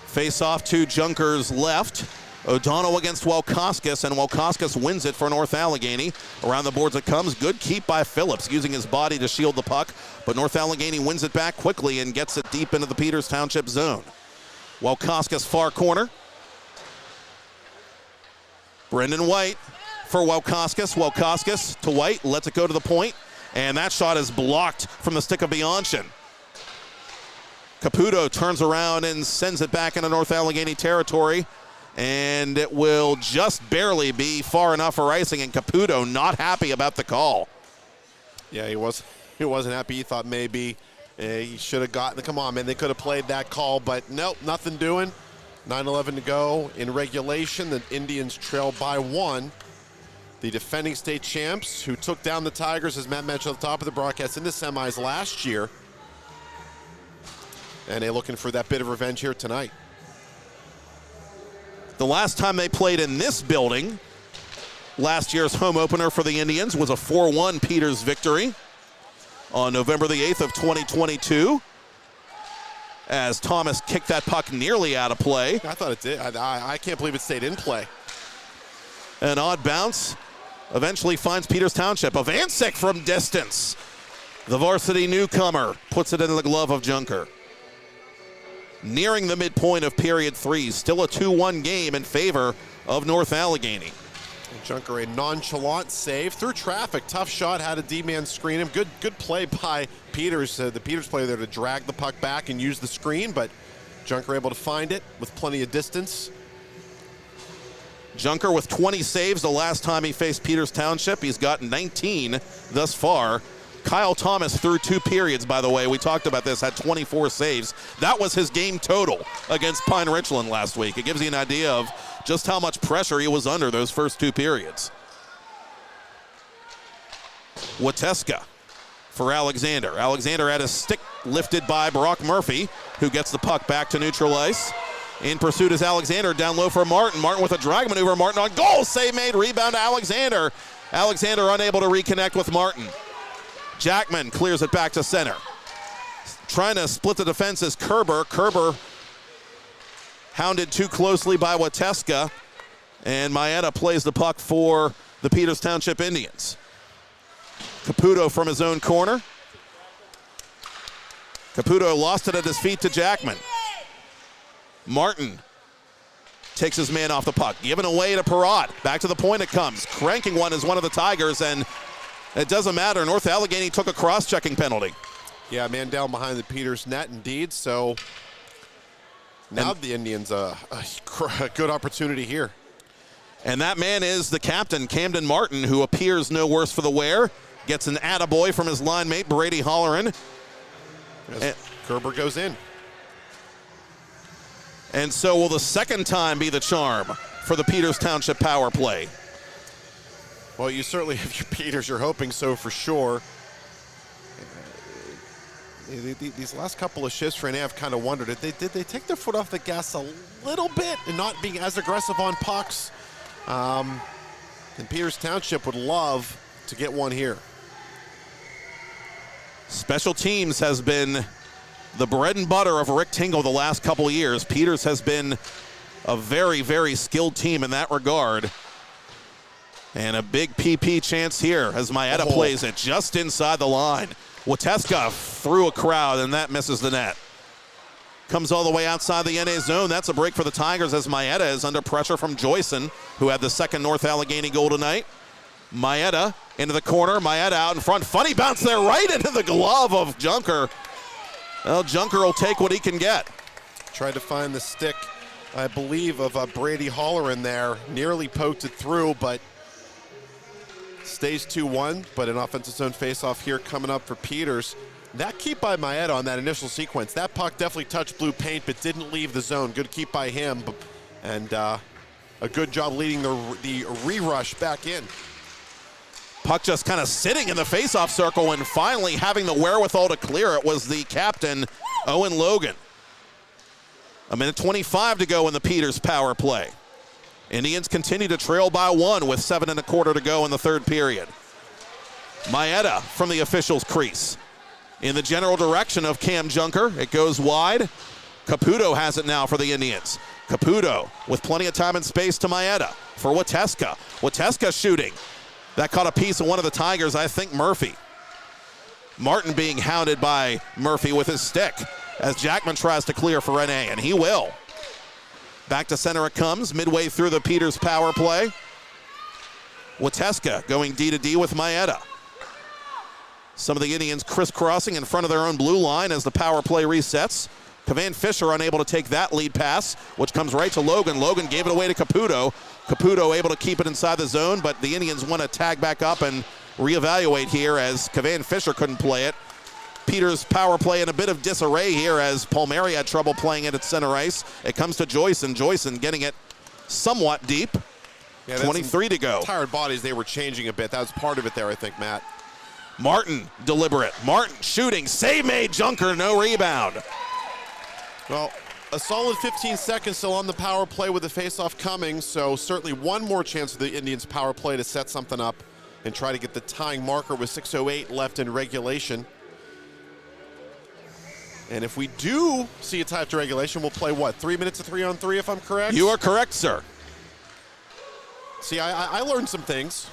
Face off to Junker's left. O'Donnell against Walkoskis, and Walkoskis wins it for North Allegheny. Around the boards it comes. Good keep by Phillips, using his body to shield the puck. But North Allegheny wins it back quickly and gets it deep into the Peters Township zone. Walkoskis far corner. Brendan White for Walkoskis. Walkoskis to White, lets it go to the point. And that shot is blocked from the stick of Bianchin. Caputo turns around and sends it back into North Allegheny territory. And it will just barely be far enough for icing, and Caputo not happy about the call. Yeah, he wasn't happy. He thought maybe he should have gotten, come on, man, they could have played that call, but nope, nothing doing. 9:11 to go in regulation. The Indians trail by 1. The defending state champs, who took down the Tigers, as Matt mentioned at the top of the broadcast, in the semis last year. And they're looking for that bit of revenge here tonight. The last time they played in this building, last year's home opener for the Indians, was a 4-1 Peters victory on November the 8th of 2022, as Thomas kicked that puck nearly out of play. I thought it did. I can't believe it stayed in play. An odd bounce eventually finds Peters Township. Avancic from distance. The varsity newcomer puts it into the glove of Junker. Nearing the midpoint of period 3, still a 2-1 game in favor of North Allegheny. Junker, a nonchalant save through traffic. Tough shot, had a D-man screen him. Good play by Peters. The Peters player there to drag the puck back and use the screen, but Junker able to find it with plenty of distance. Junker with 20 saves the last time he faced Peters Township. He's got 19 thus far Kyle Thomas through 2 periods, by the way. We talked about this, had 24 saves. That was his game total against Pine Richland last week. It gives you an idea of just how much pressure he was under those first 2 periods. Wateska for Alexander. Alexander had a stick lifted by Brock Murphy, who gets the puck back to neutral ice. In pursuit is Alexander, down low for Martin. Martin with a drag maneuver. Martin on goal. Save made. Rebound to Alexander. Alexander unable to reconnect with Martin. Jackman clears it back to center. Trying to split the defense is Kerber. Kerber hounded too closely by Wateska. And Maeda plays the puck for the Peters Township Indians. Caputo from his own corner. Caputo lost it at his feet to Jackman. Martin takes his man off the puck. Given away to Perrott. Back to the point it comes. Cranking one is one of the Tigers, and it doesn't matter. North Allegheny took a cross-checking penalty. Yeah, man down behind the Peters net indeed, so now the Indians a good opportunity here. And that man is the captain, Camden Martin, who appears no worse for the wear. Gets an attaboy from his line mate, Brady Holleran. Kerber goes in. And so will the second time be the charm for the Peters Township power play. Well, you certainly, if you're Peters, you're hoping so for sure. These last couple of shifts for NA, I've kind of wondered, did they take their foot off the gas a little bit and not being as aggressive on pucks? And Peters Township would love to get one here. Special teams has been the bread and butter of Rick Tingle the last couple of years. Peters has been a very, very skilled team in that regard. And a big PP chance here as Maeda plays it just inside the line. Wateska through a crowd, and that misses the net. Comes all the way outside the NA zone. That's a break for the Tigers as Maeda is under pressure from Joyson, who had the second North Allegheny goal tonight. Maeda into the corner. Maeda out in front. Funny bounce there right into the glove of Junker. Well, Junker will take what he can get. Tried to find the stick, I believe, of Brady Holleran there. Nearly poked it through, but stays 2-1. But an offensive zone faceoff here coming up for Peters. That keep by Maeda on that initial sequence. That puck definitely touched blue paint, but didn't leave the zone. Good keep by him, and a good job leading the re-rush back in. Puck just kind of sitting in the faceoff circle and finally having the wherewithal to clear it was the captain, Owen Logan. 1:25 to go in the Peters power play. Indians continue to trail by 1 with 7 1/4 to go in the third period. Maeda from the officials' crease. In the general direction of Cam Junker, it goes wide. Caputo has it now for the Indians. Caputo with plenty of time and space to Maeda for Wateska. Wateska shooting. That caught a piece of one of the Tigers, I think Murphy. Martin being hounded by Murphy with his stick as Jackman tries to clear for NA, and he will. Back to center it comes, midway through the Peters power play. Wateska going D to D with Maeda. Some of the Indians crisscrossing in front of their own blue line as the power play resets. Kavan Fisher unable to take that lead pass, which comes right to Logan. Logan gave it away to Caputo. Caputo able to keep it inside the zone, but the Indians want to tag back up and reevaluate here as Kavan Fisher couldn't play it. Peters power play in a bit of disarray here as Palmieri had trouble playing it at center ice. It comes to Joyson. Joyson getting it somewhat deep. Yeah, 23 to go. Tired bodies, they were changing a bit. That was part of it there, I think, Matt. Martin deliberate. Martin shooting. Save made. Junker, no rebound. Well, a solid 15 seconds still on the power play with the faceoff coming, so certainly one more chance for the Indians power play to set something up and try to get the tying marker with 6:08 left in regulation. And if we do see a tie after regulation, we'll play, what, 3 minutes of 3-on-3 if I'm correct? You are correct, sir. See, I learned some things,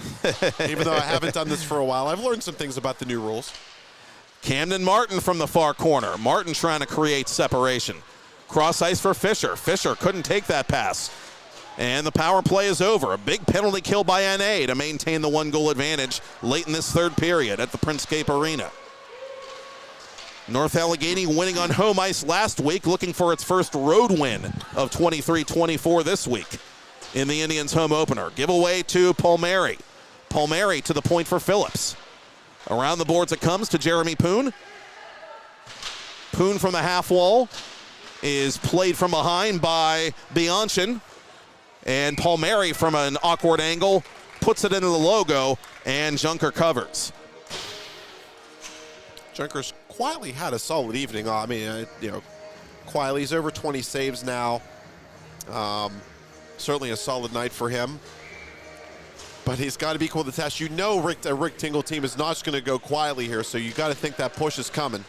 even though I haven't done this for a while. I've learned some things about the new rules. Camden Martin from the far corner. Martin trying to create separation. Cross ice for Fisher. Fisher couldn't take that pass. And the power play is over. A big penalty kill by NA to maintain the 1-goal advantage late in this third period at the Printscape Arena. North Allegheny winning on home ice last week, looking for its first road win of 23-24 this week in the Indians home opener. Giveaway to Palmieri. Palmieri to the point for Phillips. Around the boards it comes to Jeremy Poon. Poon from the half wall is played from behind by Bianchin. And Palmieri from an awkward angle puts it into the logo, and Junker covers. Junker's quietly had a solid evening. I mean, quietly, he's over 20 saves now. Certainly a solid night for him. But he's got to be equal to the test. You know a Rick Tingle team is not just going to go quietly here, so you got to think that push is coming.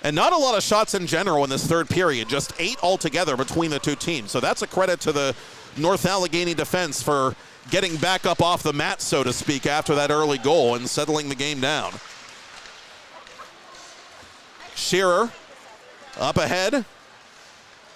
And not a lot of shots in general in this third period, just 8 altogether between the two teams. So that's a credit to the North Allegheny defense for getting back up off the mat, so to speak, after that early goal and settling the game down. Shearer up ahead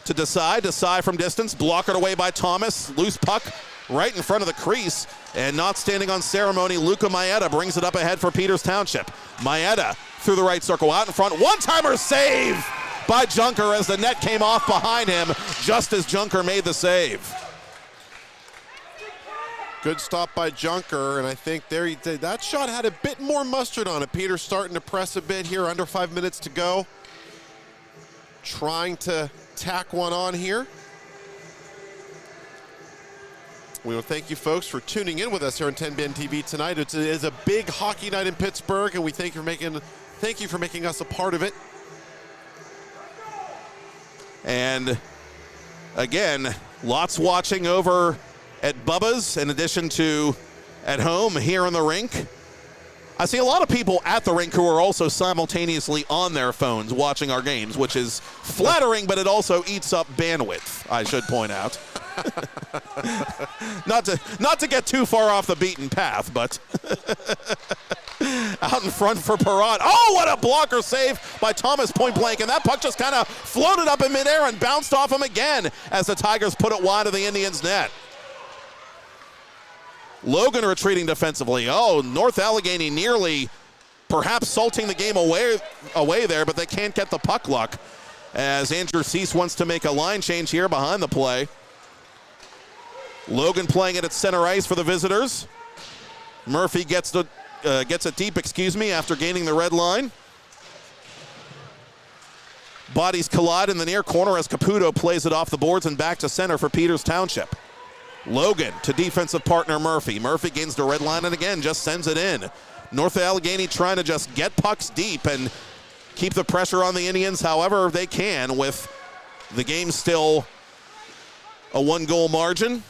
to Desai from distance, blockered away by Thomas, loose puck right in front of the crease, and not standing on ceremony, Luca Maeda brings it up ahead for Peters Township. Maeda through the right circle, out in front, one-timer save by Junker as the net came off behind him just as Junker made the save. Good stop by Junker, and I think there he did. That shot had a bit more mustard on it. Peters starting to press a bit here, under 5 minutes to go. Trying to tack one on here. We want to thank you folks for tuning in with us here on 10BN TV tonight. It is a big hockey night in Pittsburgh, and we thank you for making us a part of it. And again, lots watching over at Bubba's in addition to at home here in the rink. I see a lot of people at the rink who are also simultaneously on their phones watching our games, which is flattering, but it also eats up bandwidth, I should point out. not to get too far off the beaten path, but out in front for Perrott. Oh, what a blocker save by Thomas, point blank, and that puck just kind of floated up in midair and bounced off him again as the Tigers put it wide of the Indians' net. Logan retreating defensively. Oh, North Allegheny nearly perhaps salting the game away there, but they can't get the puck luck as Andrew Cease wants to make a line change here behind the play. Logan playing it at center ice for the visitors. Murphy gets it deep, after gaining the red line. Bodies collide in the near corner as Caputo plays it off the boards and back to center for Peters Township. Logan to defensive partner Murphy. Murphy gains the red line and again just sends it in. North Allegheny trying to just get pucks deep and keep the pressure on the Indians however they can, with the game still a 1-goal margin.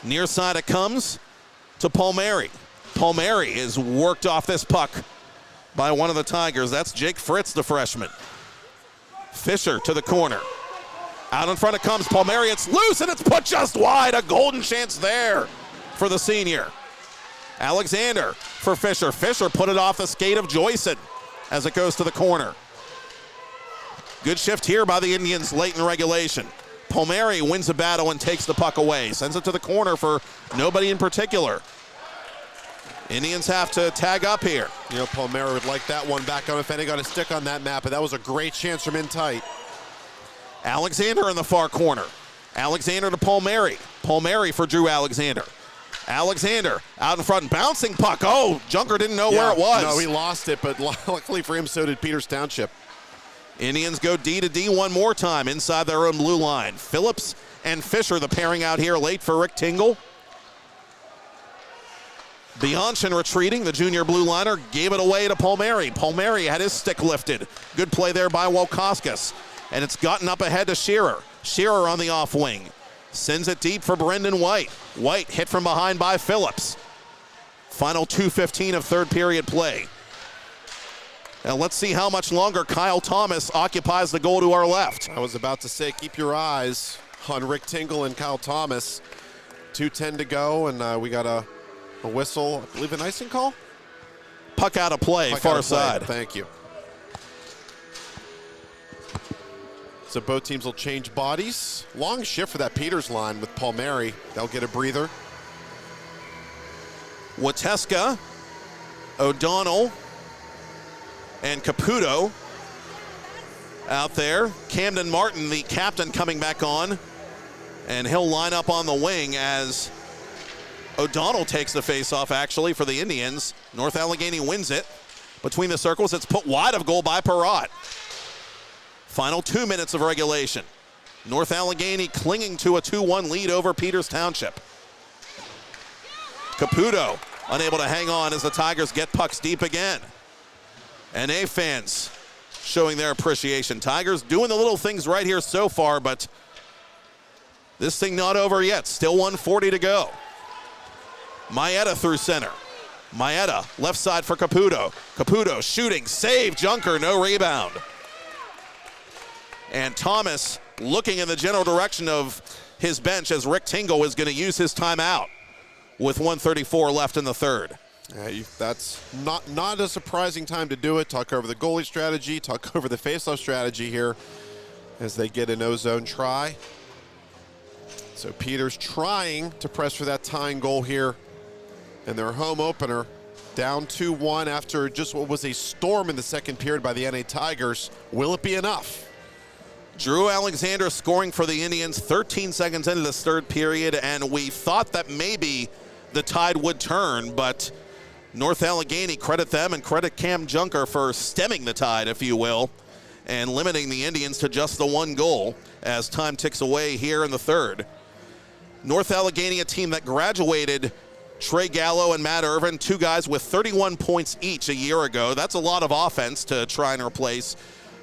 Near side it comes to Palmieri. Palmieri is worked off this puck by one of the Tigers. That's Jake Fritz, the freshman. Fisher to the corner. Out in front it comes, Palmieri, it's loose and it's put just wide. A golden chance there for the senior. Alexander for Fisher. Fisher put it off the skate of Joyson as it goes to the corner. Good shift here by the Indians late in regulation. Palmieri wins the battle and takes the puck away. Sends it to the corner for nobody in particular. Indians have to tag up here. You know, Palmieri would like that one back on if any got a stick on that map, but that was a great chance from in tight. Alexander in the far corner. Alexander to Palmieri. Palmieri for Drew Alexander. Alexander out in front, bouncing puck. Oh, Junker didn't know where it was. No, he lost it, but luckily for him, so did Peters Township. Indians go D to D one more time inside their own blue line. Phillips and Fisher, the pairing out here late for Rick Tingle. Bianchin retreating, the junior blue liner, gave it away to Palmieri. Palmieri had his stick lifted. Good play there by Wojciechowski. And it's gotten up ahead to Shearer. Shearer on the off wing. Sends it deep for Brendan White. White hit from behind by Phillips. Final 2:15 of third period play. Now let's see how much longer Kyle Thomas occupies the goal to our left. I was about to say, keep your eyes on Rick Tingle and Kyle Thomas. 2:10 to go, and we got a whistle, I believe an icing call? Puck out of play, far side. Thank you. So both teams will change bodies. Long shift for that Peters line with Palmieri. They'll get a breather. Wateska, O'Donnell, and Caputo out there. Camden Martin, the captain, coming back on. And he'll line up on the wing as O'Donnell takes the face-off, actually, for the Indians. North Allegheny wins it. Between the circles, it's put wide of goal by Perrott. Final 2 minutes of regulation. North Allegheny clinging to a 2-1 lead over Peters Township. Caputo unable to hang on as the Tigers get pucks deep again. NA fans showing their appreciation. Tigers doing the little things right here so far, but this thing not over yet. Still 1:40 to go. Maeda through center. Maeda left side for Caputo. Caputo shooting, save, Junker, no rebound. And Thomas looking in the general direction of his bench as Rick Tingle is going to use his timeout with 1:34 left in the third. That's not a surprising time to do it. Talk over the goalie strategy, talk over the faceoff strategy here as they get an O-zone try. So Peters trying to press for that tying goal here in their home opener. Down 2-1 after just what was a storm in the second period by the NA Tigers. Will it be enough? Drew Alexander scoring for the Indians 13 seconds into this third period, and we thought that maybe the tide would turn, but North Allegheny, credit them and credit Cam Junker for stemming the tide, if you will, and limiting the Indians to just the one goal as time ticks away here in the third. North Allegheny, a team that graduated Trey Gallo and Matt Irvin, two guys with 31 points each a year ago. That's a lot of offense to try and replace.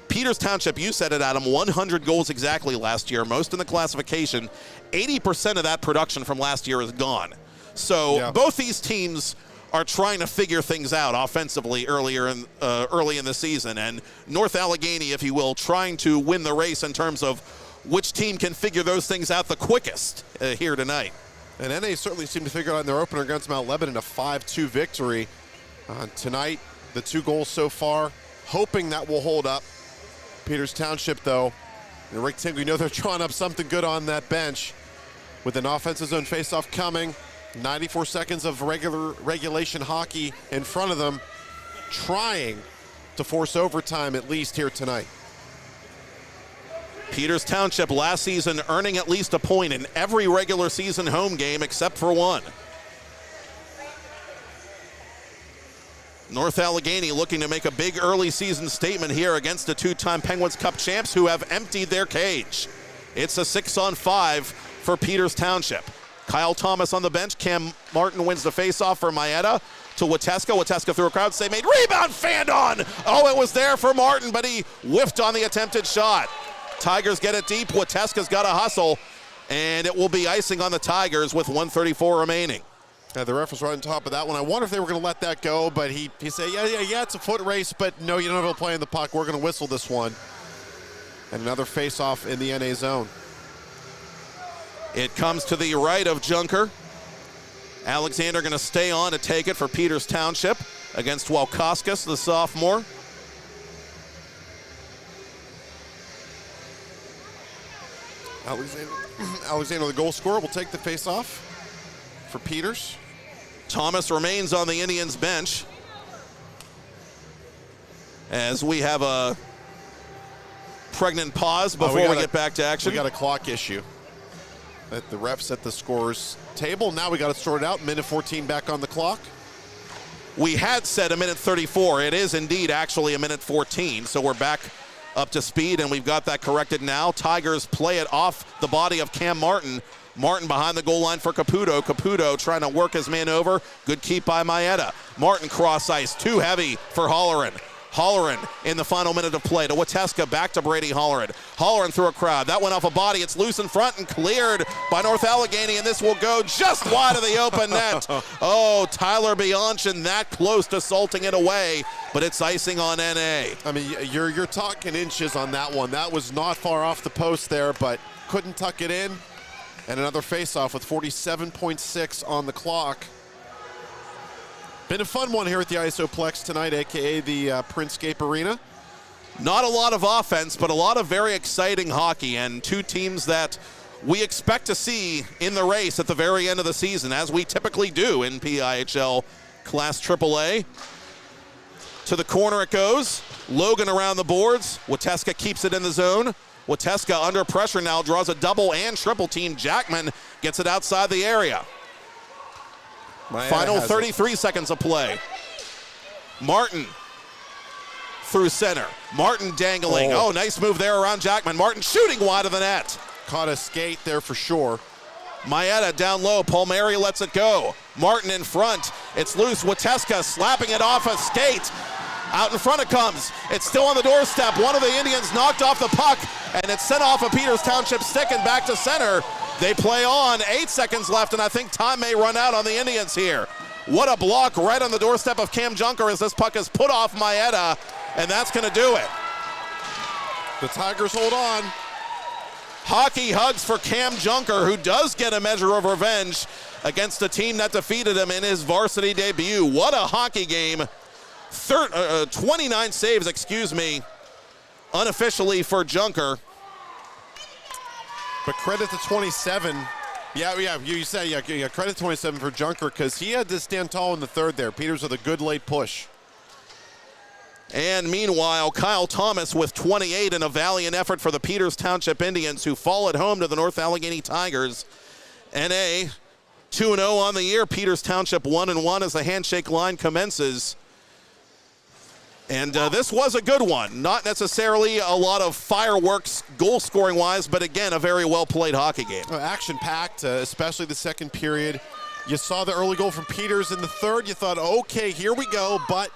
Peters Township, you said it, Adam, 100 goals exactly last year, most in the classification. 80% of that production from last year is gone. So both these teams are trying to figure things out offensively early in the season. And North Allegheny, if you will, trying to win the race in terms of which team can figure those things out the quickest here tonight. And NA certainly seemed to figure out in their opener against Mount Lebanon a 5-2 victory. Tonight, the 2 goals so far, hoping that will hold up. Peters Township, though, and Rick Tingle, you know they're drawing up something good on that bench with an offensive zone faceoff coming. 94 seconds of regulation hockey in front of them, trying to force overtime at least here tonight. Peters Township last season earning at least a point in every regular season home game except for one. North Allegheny looking to make a big early season statement here against the 2-time Penguins Cup champs who have emptied their cage. It's a 6-on-5 for Peters Township. Kyle Thomas on the bench. Cam Martin wins the faceoff for Maeda to Wateska. Wateska through a crowd save made. Rebound fanned on. Oh, it was there for Martin, but he whiffed on the attempted shot. Tigers get it deep. Wateska's got to hustle, and it will be icing on the Tigers with 1:34 remaining. The ref was right on top of that one. I wonder if they were going to let that go, but he said, yeah, it's a foot race, but no, you don't have to play in the puck. We're going to whistle this one. And another face-off in the NA zone. It comes to the right of Junker. Alexander going to stay on to take it for Peters Township against Walkoskas, the sophomore. Alexander, the goal scorer, will take the face-off for Peters. Thomas remains on the Indians bench as we have a pregnant pause before we get back to action. We got a clock issue. The refs at the scorer's table. Now we got to sort it out. Minute 14 back on the clock. We had said a minute 34. It is indeed actually a minute 14, so we're back up to speed, and we've got that corrected now. Tigers play it off the body of Cam Martin. Martin behind the goal line for Caputo. Caputo trying to work his man over. Good keep by Maeda. Martin cross ice, too heavy for Holleran. Holleran in the final minute of play to Wateska, back to Brady Holleran. Holleran through a crowd. That went off a body. It's loose in front and cleared by North Allegheny, and this will go just wide of the open net. Oh, Tyler Bianchin that close to salting it away, but it's icing on NA. I mean, you're talking inches on that one. That was not far off the post there, but couldn't tuck it in. And another face-off with 47.6 on the clock. Been a fun one here at the Isoplex tonight, a.k.a. the Printscape Arena. Not a lot of offense, but a lot of very exciting hockey, and two teams that we expect to see in the race at the very end of the season, as we typically do in PIHL Class AAA. To the corner it goes. Logan around the boards. Wateska keeps it in the zone. Wateska under pressure now draws a double and triple team. Jackman gets it outside the area. Final 33 seconds of play. Martin through center. Martin dangling. Oh, nice move there around Jackman. Martin shooting wide of the net. Caught a skate there for sure. Maeda down low. Palmieri lets it go. Martin in front. It's loose. Wateska slapping it off a skate. Out in front it comes. It's still on the doorstep. One of the Indians knocked off the puck, and it's sent off a Peters Township stick and back to center. They play on. 8 seconds left, and I think time may run out on the Indians here. What a block right on the doorstep of Cam Junker as this puck is put off Maeda, and that's going to do it. The Tigers hold on. Hockey hugs for Cam Junker, who does get a measure of revenge against a team that defeated him in his varsity debut. What a hockey game. 29 saves, unofficially for Junker. But credit to 27. You said credit to 27 for Junker because he had to stand tall in the third there. Peters with a good late push. And meanwhile, Kyle Thomas with 28 in a valiant effort for the Peters Township Indians, who fall at home to the North Allegheny Tigers. NA 2-0 on the year. Peters Township 1-1 as the handshake line commences. And this was a good one. Not necessarily a lot of fireworks goal-scoring wise, but again, a very well-played hockey game. Action-packed, especially the second period. You saw the early goal from Peters in the third. You thought, okay, here we go, but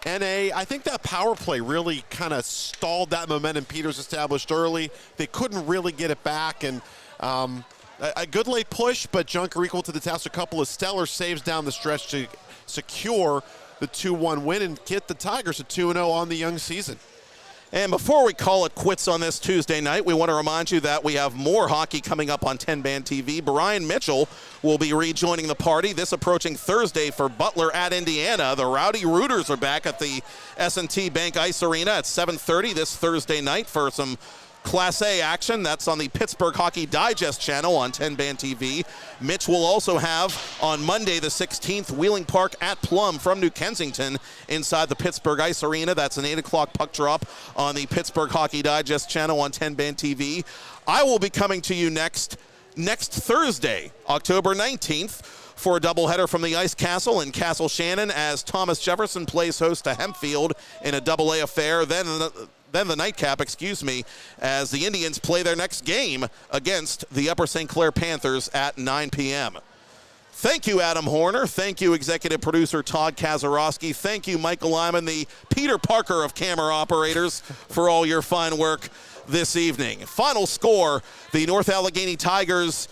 NA, I think that power play really kind of stalled that momentum Peters established early. They couldn't really get it back, and a good late push, but Junker equal to the task. A couple of stellar saves down the stretch to secure the 2-1 win and get the Tigers to 2-0 on the young season. And before we call it quits on this Tuesday night, we want to remind you that we have more hockey coming up on 10 Band TV. Brian Mitchell will be rejoining the party this approaching Thursday for Butler at Indiana. The Rowdy Rooters are back at the S&T Bank Ice Arena at 7:30 this Thursday night for some Class A action. That's on the Pittsburgh Hockey Digest channel on 10 Band TV. Mitch will also have on Monday the 16th Wheeling Park at Plum from New Kensington inside the Pittsburgh Ice Arena. That's an 8 o'clock puck drop on the Pittsburgh Hockey Digest channel on 10 Band TV. I will be coming to you next Thursday, October 19th, for a doubleheader from the Ice Castle in Castle Shannon as Thomas Jefferson plays host to Hempfield in a double-A affair. Then the nightcap, as the Indians play their next game against the Upper St. Clair Panthers at 9 p.m. Thank you, Adam Hoerner. Thank you, executive producer Todd Kazarowski. Thank you, Michael Lyman, the Peter Parker of camera operators, for all your fine work this evening. Final score, the North Allegheny Tigers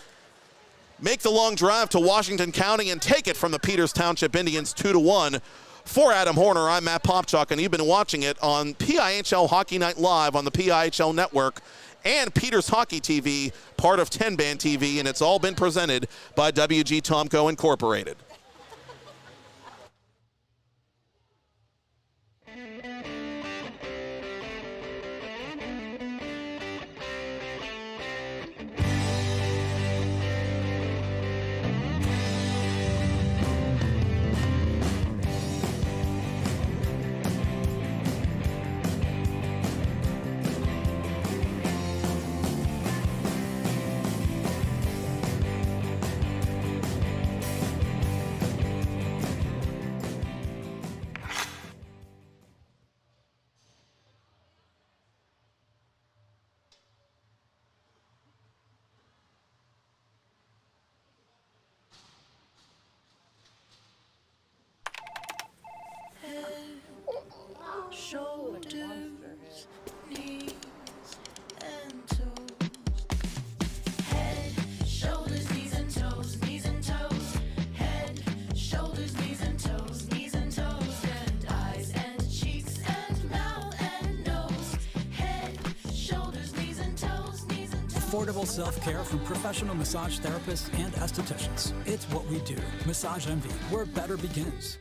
make the long drive to Washington County and take it from the Peters Township Indians 2-1. For Adam Hoerner, I'm Matt Popchock, and you've been watching it on PIHL Hockey Night Live on the PIHL Network and Peters Hockey TV, part of 10 Band TV, and it's all been presented by WG Tomco Incorporated. Shoulders, knees, and toes. Head, shoulders, knees and toes, knees and toes. Head, shoulders, knees and toes, knees and toes. And eyes and cheeks and mouth and nose. Head, shoulders, knees and toes, knees and toes. Affordable self-care from professional massage therapists and estheticians. It's what we do. Massage Envy, where better begins.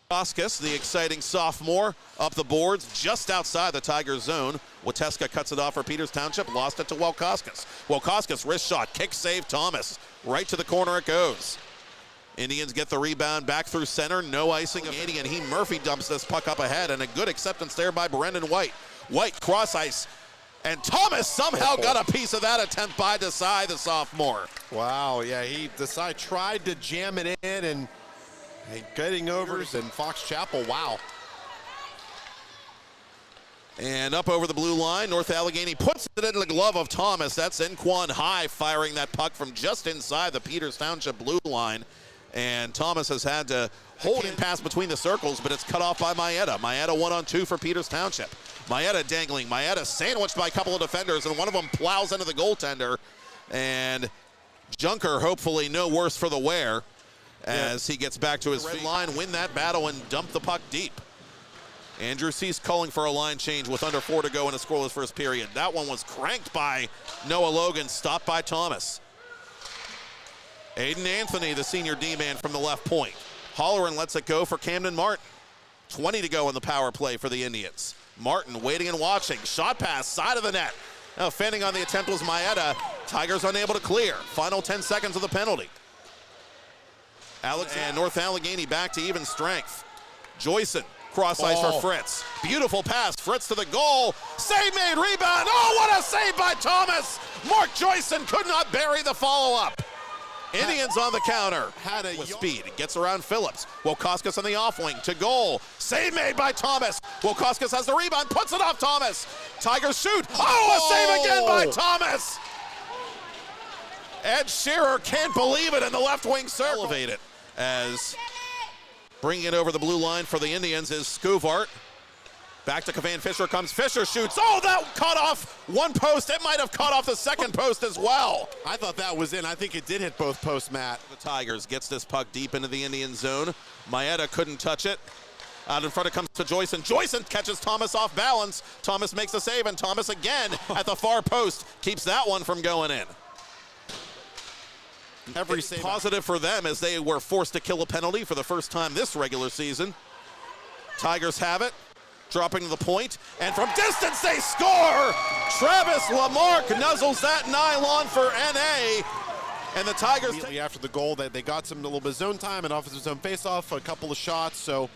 Koskis, the exciting sophomore, up the boards just outside the Tigers zone. Wateska cuts it off for Peters Township, lost it to Welkoskis. Welkoskis, wrist shot, kick save, Thomas. Right to the corner it goes. Indians get the rebound back through center, no icing of Indian. Murphy dumps this puck up ahead, and a good acceptance there by Brendan White. White cross ice. And Thomas somehow got a piece of that attempt by Desai, the sophomore. Wow, yeah, Desai tried to jam it in and getting overs, and Fox Chapel, wow. And up over the blue line, North Allegheny puts it into the glove of Thomas. That's Enquan High firing that puck from just inside the Peters Township blue line. And Thomas has had to hold and pass between the circles, but it's cut off by Maeda. Maeda 1-on-2 for Peters Township. Maeda dangling. Maeda sandwiched by a couple of defenders, and one of them plows into the goaltender. And Junker hopefully no worse for the wear as he gets back to his red line, win that battle, and dump the puck deep. Andrew Cease calling for a line change with under 4 to go in a scoreless first period. That one was cranked by Noah Logan, stopped by Thomas. Aiden Anthony, the senior D-man from the left point. Holleran lets it go for Camden Martin. 20 to go in the power play for the Indians. Martin waiting and watching. Shot pass, side of the net. Now fending on the attempt was Maeda. Tigers unable to clear. Final 10 seconds of the penalty. And North Allegheny back to even strength. Joyson, cross ice for Fritz. Beautiful pass, Fritz to the goal. Save made, rebound. Oh, what a save by Thomas. Mark Joyson could not bury the follow-up. Indians on the counter. With speed. Gets around Phillips. Wilkoskis on the off wing to goal. Save made by Thomas. Wilkoskis has the rebound, puts it off Thomas. Tigers shoot. Oh, a save again by Thomas. Ed Shearer can't believe it in the left wing circle. Elevate it as bringing it over the blue line for the Indians is Scuvart. Back to Cavan Fisher comes. Fisher shoots. Oh, that caught off one post. It might have caught off the second post as well. I thought that was in. I think it did hit both posts, Matt. The Tigers gets this puck deep into the Indian zone. Maeda couldn't touch it. Out in front it comes to Joyson. Joyson catches Thomas off balance. Thomas makes a save, and Thomas again at the far post keeps that one from going in. Every save positive for them as they were forced to kill a penalty for the first time this regular season. Tigers have it. Dropping to the point, and from distance they score! Travis Lamarck nuzzles that nylon for NA, and the Tigers... Immediately after the goal, they got some little bit of zone time and offensive zone face-off, a couple of shots, so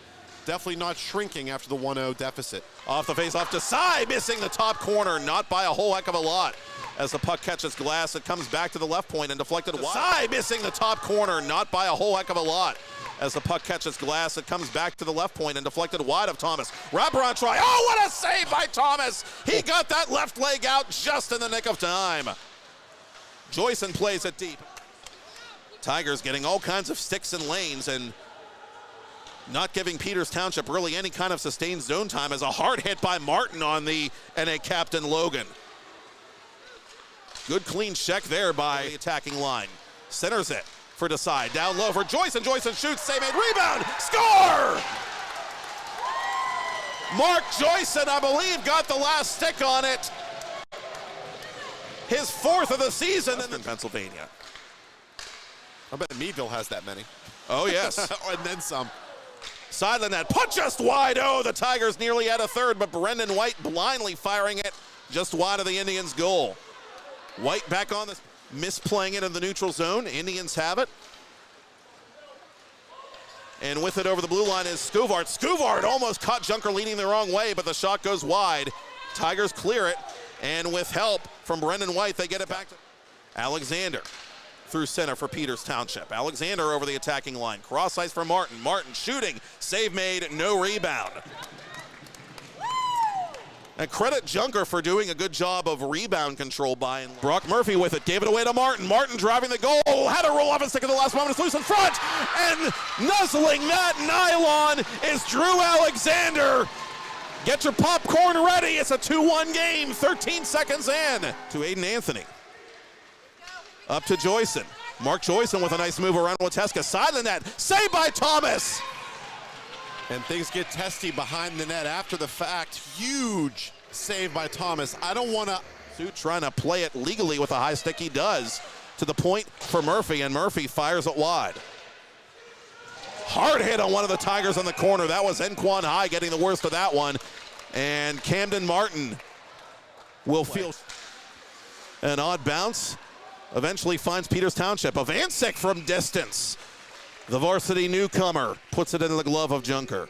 definitely not shrinking after the 1-0 deficit. Off the face-off, Desai missing the top corner, not by a whole heck of a lot. As the puck catches glass, it comes back to the left point and deflected wide. Desai missing the top corner, not by a whole heck of a lot. As the puck catches glass, it comes back to the left point and deflected wide of Thomas. Wraparound try. Oh, what a save by Thomas! He got that left leg out just in the nick of time. Joyson plays it deep. Tigers getting all kinds of sticks and lanes and not giving Peters Township really any kind of sustained zone time as a hard hit by Martin on the NA captain Logan. Good clean check there by the attacking line. Centers it for Desai. Down low for Joyson. Joyson shoots, save made, rebound, score! Mark Joyson, I believe, got the last stick on it. His 4th of the season in Pennsylvania. I bet Meadville has that many. Oh, yes. And then some. Side of the net, put just wide. Oh, the Tigers nearly had a third, but Brendan White blindly firing it just wide of the Indians' goal. White back on this, misplaying it in the neutral zone. Indians have it. And with it over the blue line is Scuvart. Scuvart almost caught Junker leaning the wrong way, but the shot goes wide. Tigers clear it, and with help from Brendan White, they get it back to Alexander through center for Peters Township. Alexander over the attacking line. Cross ice for Martin. Martin shooting. Save made, no rebound. And credit Junker for doing a good job of rebound control by and Brock Murphy with it. Gave it away to Martin. Martin driving the goal. Had to roll off his stick at the last moment. It's loose in front. And nuzzling that nylon is Drew Alexander. Get your popcorn ready. It's a 2-1 game. 13 seconds in. To Aiden Anthony. Up to Joyson. Mark Joyson with a nice move around Wateska. Side of the net. Saved by Thomas. And things get testy behind the net after the fact. Huge save by Thomas. I don't want to... Trying to play it legally with a high stick. He does. To the point for Murphy, and Murphy fires it wide. Hard hit on one of the Tigers on the corner. That was Enquan High getting the worst of that one. And Camden Martin will feel an odd bounce. Eventually finds Peters Township. Avancic from distance. The varsity newcomer puts it in the glove of Junker.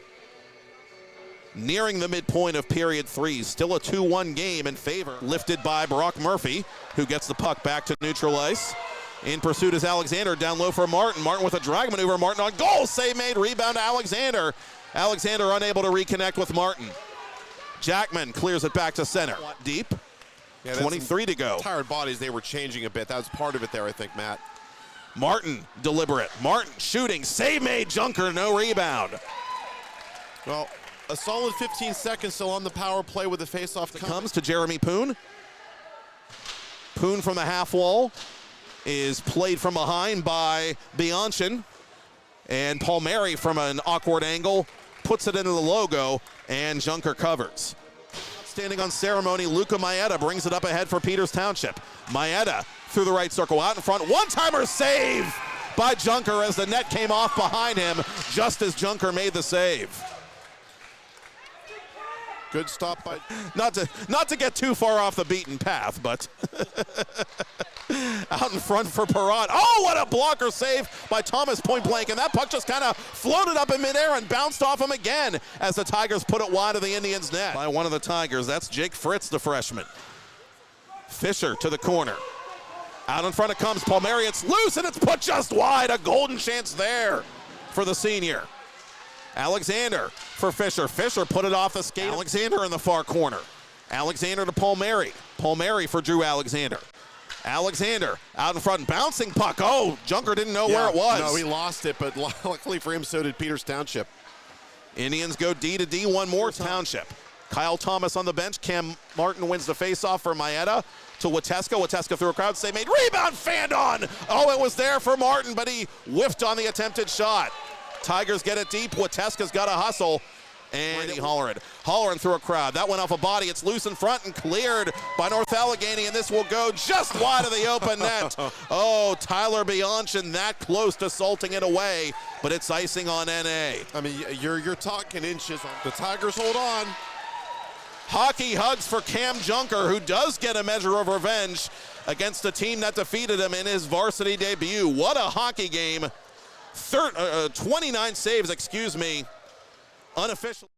nearing the midpoint of period 3. Still a 2-1 game in favor. Lifted by Brock Murphy, who gets the puck back to neutral ice. In pursuit is Alexander, down low for Martin. Martin with a drag maneuver. Martin on goal. Save made. Rebound to Alexander. Alexander unable to reconnect with Martin. Jackman clears it back to center. Deep. Yeah, 23 to go. Tired bodies, they were changing a bit. That was part of it there, I think, Matt. Martin, deliberate. Martin shooting. Save made. Junker, no rebound. Well, a solid 15 seconds still on the power play with the faceoff. Comes to Jeremy Poon. Poon from the half wall is played from behind by Bianchin. And Palmieri from an awkward angle puts it into the logo, and Junker covers. Standing on ceremony, Luca Maeda brings it up ahead for Peters Township. Maeda through the right circle, out in front. One-timer save by Junker as the net came off behind him just as Junker made the save. Good stop by... Not to get too far off the beaten path, but out in front for Perrott. Oh, what a blocker save by Thomas point blank, and that puck just kind of floated up in midair and bounced off him again as the Tigers put it wide of the Indians' net. By one of the Tigers, that's Jake Fritz, the freshman. Fisher to the corner. Out in front it comes Palmieri. It's loose and it's put just wide. A golden chance there for the senior. Alexander for Fisher. Fisher put it off the skate. Alexander in the far corner. Alexander to Palmieri. Palmieri for Drew Alexander. Alexander out in front, bouncing puck. Oh, Junker didn't know where it was. No, he lost it, but luckily for him, so did Peters Township. Indians go D to D, one more. Township. Kyle Thomas on the bench. Cam Martin wins the faceoff for Maeda to Wateska. Wateska through a crowd. Save made. Rebound, fanned on. Oh, it was there for Martin, but he whiffed on the attempted shot. Tigers get it deep. Wateska's got a hustle. And Holleran through a crowd. That went off a body. It's loose in front and cleared by North Allegheny, and this will go just wide of the open net. Oh, Tyler Bianchin that close to salting it away, but it's icing on NA. I mean, you're talking inches. The Tigers hold on. Hockey hugs for Cam Junker, who does get a measure of revenge against a team that defeated him in his varsity debut. What a hockey game. 29 saves, unofficial.